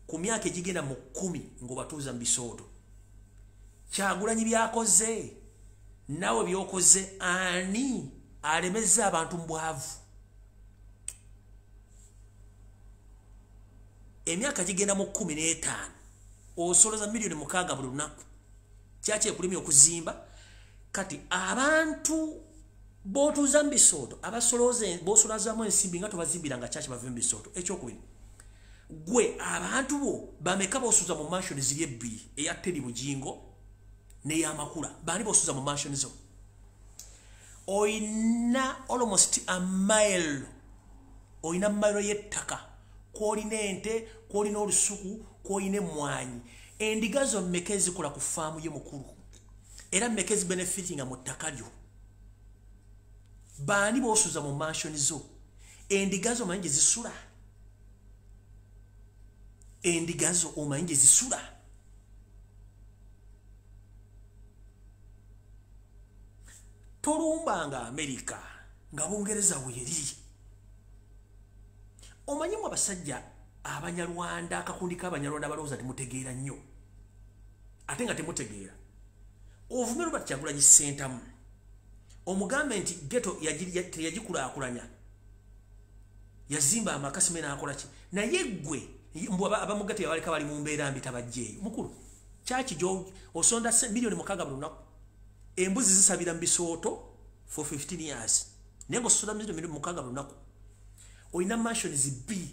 S1: ku myaka egigenda mu 10 ng'obatuuza mu Bisooto? Kyagulanyi byakoze nawe byokoze ani alemeza abantu mu bwavu? Emyaka gigenda mu 15 osoloza million 6 buli lunaku. Kyaki ekulimya okuzimba? Kati abantu botuuza mu Bisooto abasoloze bosolazamu ensimbi nga tobazimbira nga kyaki bave mu Bisooto. Ekyokubiri, gwe abantu bo bameka bosuza mu mansion ziri 2 eya Teddy Bujingo neya Makula. Bani bosuza mu mansion zo? Oina almost a mile. Oina mile yettaka. Kwolina ente, kwolina olusuku, kwolina emmwanyi. Endigazo mmeka ezikola ku faamu ye mukulu? Era mmeka benefiting mu ttaka lyo? Bani bosuza mu mansion zo? Endigazo omanyi gye zisula? Endigazo omanyi gye zisula? Tolumbanga Amerika nga Bungereza weeri. Omanyi mu abasajja Abanyarwanda, akakundi k'Abanyarwanda balowooza temutegeera nnyo. Ate nga temutegeera. Ovume Robert Kyagulanyi Ssentamu. Omugambe nti ghetto teyagikulaakulanya. Yazimba amakasime n'akola ki? Naye ggwe abamugatte yabaleka bali mu mbeera mbi tabajjeeyo. Mukulu, kyaki gyo osonda million 6 buli lunaku. Embuzi zisabira mu Bisooto for 15 years. Naye ng'ososola million 6 buli lunaku. Olina mansions 2.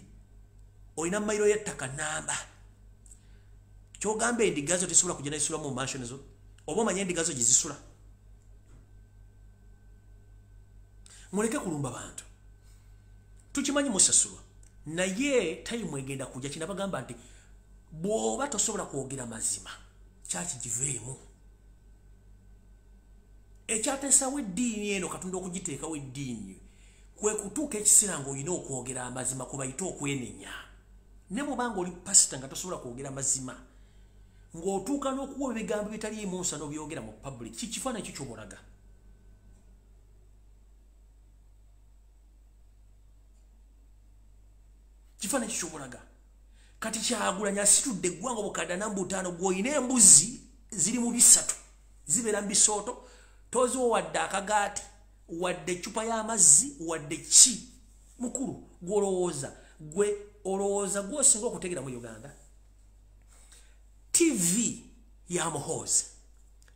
S1: Olina mayiro y'ettaka namba. Kyogamba endigazo tesobola kugenda isula mu mansions zo? Oba omanya endigazo gye zisula? Muleke kulumba bantu. Tukimanyi musasulwa. Naye time egenda kujja kina bagamba nti bw'oba tosobola kwogera mazima kyaki giveemu. Ekyateesawo eddiini eno Katonda okugiteekawo eddiini kwe kutuuka ekiseera ng'olina okwogera amazima kubayita okwenenya. Ne bw'obanga oli pasita nga tosobola kwogera mazima ng'otuuka n'okuwa ebigambo bitaliimu nsa n'obyogera mu public, kifaananyi ki ky'obulaga? Kifaananyi ki ky'obulaga? Kati Kyagulanyi asitudde eggwanga obukadde 45 gw'olina embuzi ziri mu 3 zibeera mu Bisooto, toziwo wadde akagaati wadde ecupa y'amazzi wadde ki? Mukulu, gwe olowooza gw'osinga okutegeera mu Uganda? TV ya Muhoozi,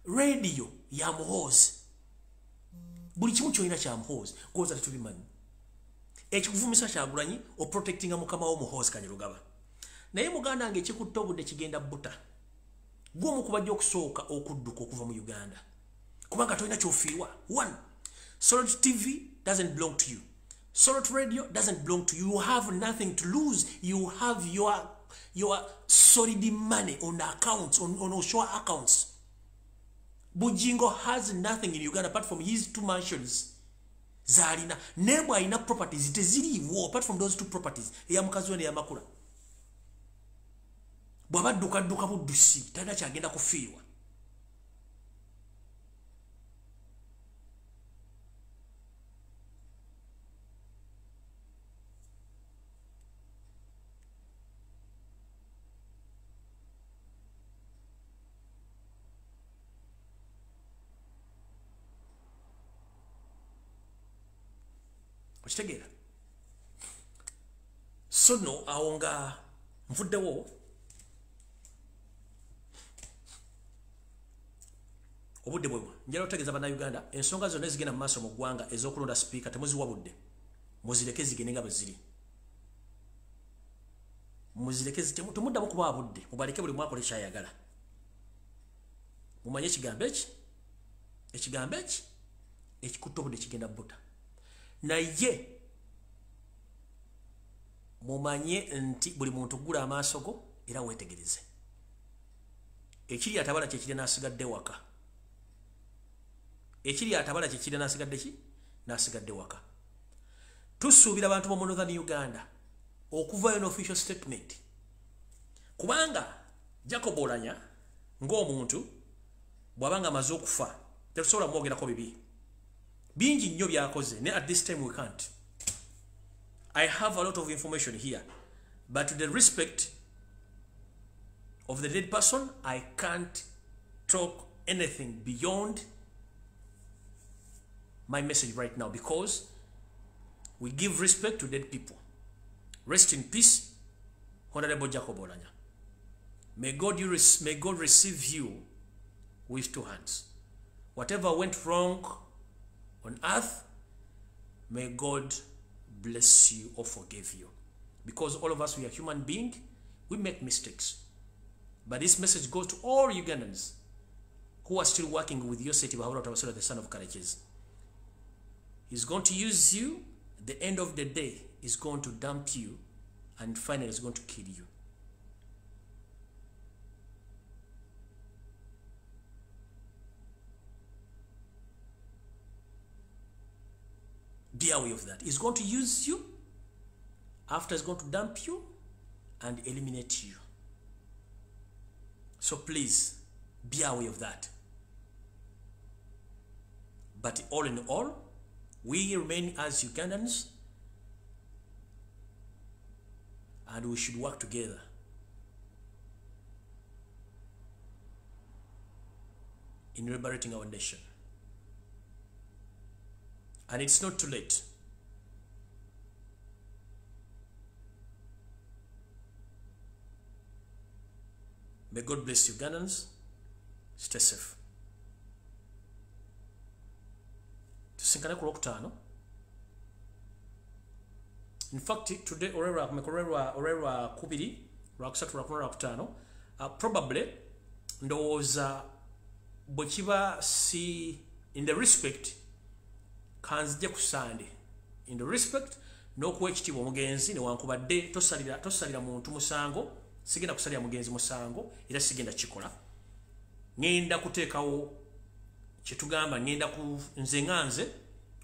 S1: radio ya Muhoozi, buli kimu kyolina kya Muhoozi, gw'oza tetubimanyi. Ekikuvumisa Kyagulanyi oprotectinga mukama wo Muhoozi Kanyirugaba. Naye muganda wange ekikutta obudde kigenda buta. Gw'omu ku bajja okusooka okudduka okuva mu Uganda. Kubanga tolina ky'ofiirwa. 1. Solid TV doesn't belong to you. Solid radio doesn't belong to you. You have nothing to lose. You have your solid money on accounts, on offshore accounts. Bujingo has nothing in Uganda apart from his 2 mansions. Zalina. Nebo alina properties. Teziriiwo apart from those 2 properties. Eya mukazi we n'eya Makula. Bw'abadduka buddusi talina kyagenda kufiirwa. Okitegeera? So no awo nga nvuddewo obudde bwebwe njala otegeza bannayuganda ensonga zonna ezigenda mu maaso mu ggwanga ez'okulonda sipiika temuziwa budde muzireke zigende nga bwe ziri muzireke temuddamu kubawa budde mubaleke buli mwakola ekyayagala mumanye ekigambo eki ekikutta obudde kigenda buta naye mumanye nti buli muntu gula amaaso go era weetegereze ekiri atabala kyekiri n'asigadde waka n'asigadde waka tusuubira abantu bo mu Northern Uganda okuvayo n'official statement kubanga Jacob Oulanyah ng'omuntu bw'abanga amaze okufa tetusobola kumwogerako bibi bingi nnyo byakoze ne at this time we can't. I have a lot of information here, but to the respect of the dead person, I can't talk anything beyond my message right now because we give respect to dead people. Rest in peace, Honorable Jacob Oulanyah. May God receive you with two hands. Whatever went wrong on earth, may God bless you or forgive you. Because all of us, we are human beings, we make mistakes. But this message goes to all Ugandans who are still working with Eyase, the son of Karaches. He's going to use you. At the end of the day, he's going to dump you, and finally, he's going to kill you. Be aware of that. He's going to use you. After, he's going to dump you and eliminate you. So please, be aware of that. But all in all, we remain as Ugandans, and we should work together. In liberating our nation. And it's not too late. May God bless Ugandans. Stay safe. Tusinkane ku Lwokutaano. In fact, today orerwa kubiri lwakusatu lwakutaano probably ndowooza bwe kiba si in the respect kanzije ku Sunday in the respect n'okuwa ekitiibwa omugenzi newankubadde tosalira muntu musango sigenda kusalira mugenzi musango era sigenda kikola ngenda kuteekawo kyetugamba ngenda ku nze nganze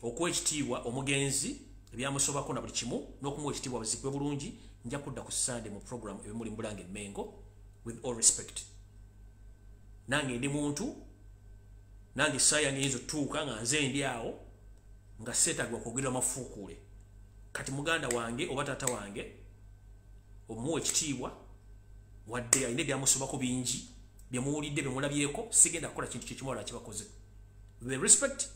S1: okuwa ekitiibwa omugenzi ebyamusobako na buli kimu n'okumuwa ekitiibwa buzikwe bulungi nja kudda ku Sunday mu program ebimuli Mbulange Mengo with all respect nange ndi muntu nange saya ngezo tuuka nga nze ndi awo nga setagwa kugirwa mafuukule kati muganda wange oba tata wange omuwa ekitiibwa wadde ayina ebyamusobako bingi byemuwulidde byemulabyeko sigenda kukola kintu kyekimwala kibakoze with respect.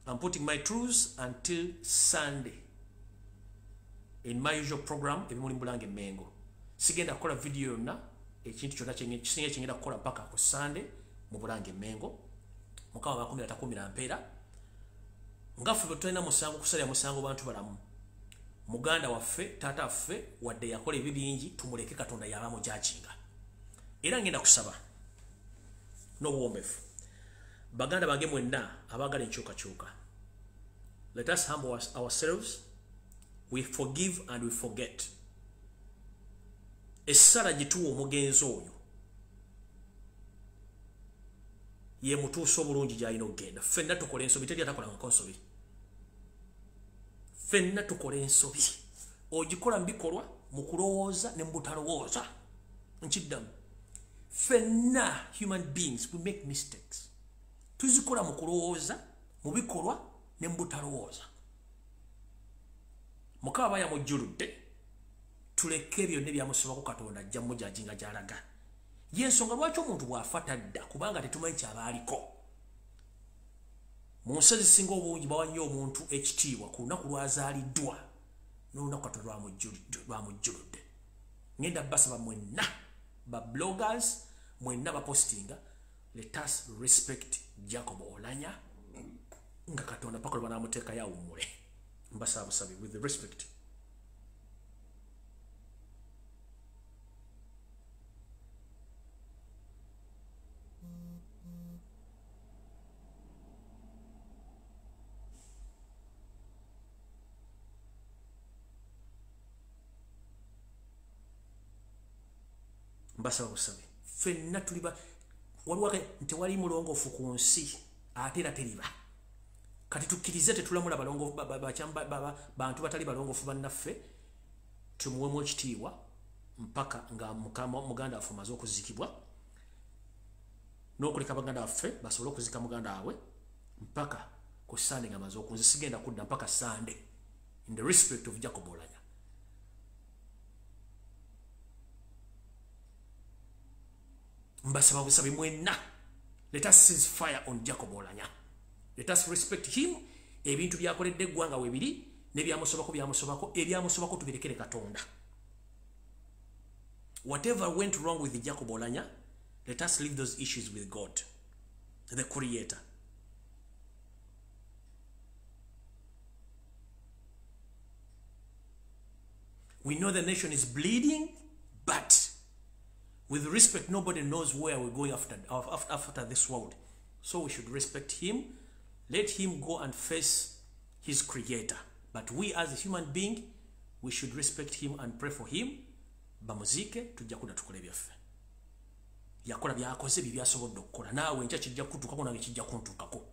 S1: I'm putting my truths until Sunday in my usual program ebimuli Mbulange Mengo. Sigenda kukola video yonna ekintu kyonna kisinga kingenda kukola mpaka ku Sunday mu Bulange Mengo mukawa 10 mpeera ngafu betulina musango kusalya musango bantu balamu muganda waffe tata waffe wadde yakola ebibingi tumuleke Katonda yabamu jajinga era ngenda kusaba n'obuwombefu baganda bange mwenna abagala enkyukakyuka. Let us humble ourselves. We forgive and we forget. Essala gituwa omugenzi oyo ye mutuusa obulungi gy'alina okugenda. Ffenna tukola ensobi teri atakolangako nsobi. Ffenna tukola ensobi ogikola mubikolwa mu kulowooza ne mu butalowooza nkiddamu. Ffenna human beings we make mistakes. Tuzikola mu kulowooza mu bikolwa ne mu butalowooza. Mukama yamujjuludde tuleke ebyo ne byamusobako Katonda ajja mujajinga gy'alaga. Yensonga lwaki omuntu bw'afa tadda kubanga tetumanyi kyabaaliko. Mu nsi ezisinga obungi bawa nnyo omuntu ekitiibwa ku lunaku lwazaaliddwa n'olunaku Katonda lwamujjuludde. Ngenda basaba mwenna ba bloggers mwenna bapostinga, let us respect Jacob Oulanyah nga Katonda paka lwa namuteeka yawummule. Mbasaba busabi with the respect. Mbasaba busabi. Fenna tuliba waliwake ntewali mulongofu ku nsi ate era teriba. Kati tukkirize tetulamula balongo bantu batali balongofu bannaffe tumuwemu ekitiibwa mpaka nga muganda waffe amaze okuzikibwa n'okuleka baganda waffe basobole okuzika muganda waabwe mpaka ku Sande nga amaze okunze sigenda kudda mpaka Sande in the respect of Jacob Oulanyah. Mbasaba busabi mwenna, let us cease fire on Jacob Oulanyah. Let us respect him. Ebintu byakoledde eggwanga webiri nebyamusobako ebyamusobako tubirekere Katonda. Whatever went wrong with Jacob Oulanyah, let us leave those issues with God, the Creator. We know the nation is bleeding, but with respect, nobody knows where we're going after this world. So we should respect him. Let him go and face his Creator. But we as a human being, we should respect him and pray for him. Bamuzike tujja kuda tukole byaffe. Yakola byakoze bibyasobodde okukola. Naawe nkya kijja kutuukako nange kijja kuntuukako.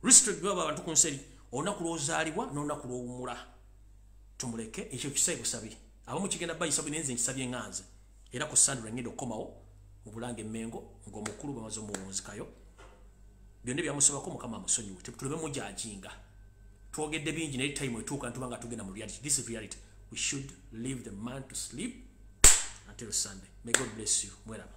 S1: Respect baba abantu ku nseri. Olunaku lw'ozaalibwa n'olunaku lw'owummula. Tumuleke ekyo kisayi busabi. Abamu kigenda bayisa binenze nkisabye nganze. Era ku Sandra ngendo komawo mu Bulange Mengo ng'omukulu bamaze omuwunzikayo. Byonna byamusobako Mukama amusonyiwe. Tulebe mujajinga. Twogedde bingi naye time etuuka ntubanga tugenda mu reality. This is reality. We should leave the man to sleep until Sunday. May God bless you. Mweraba.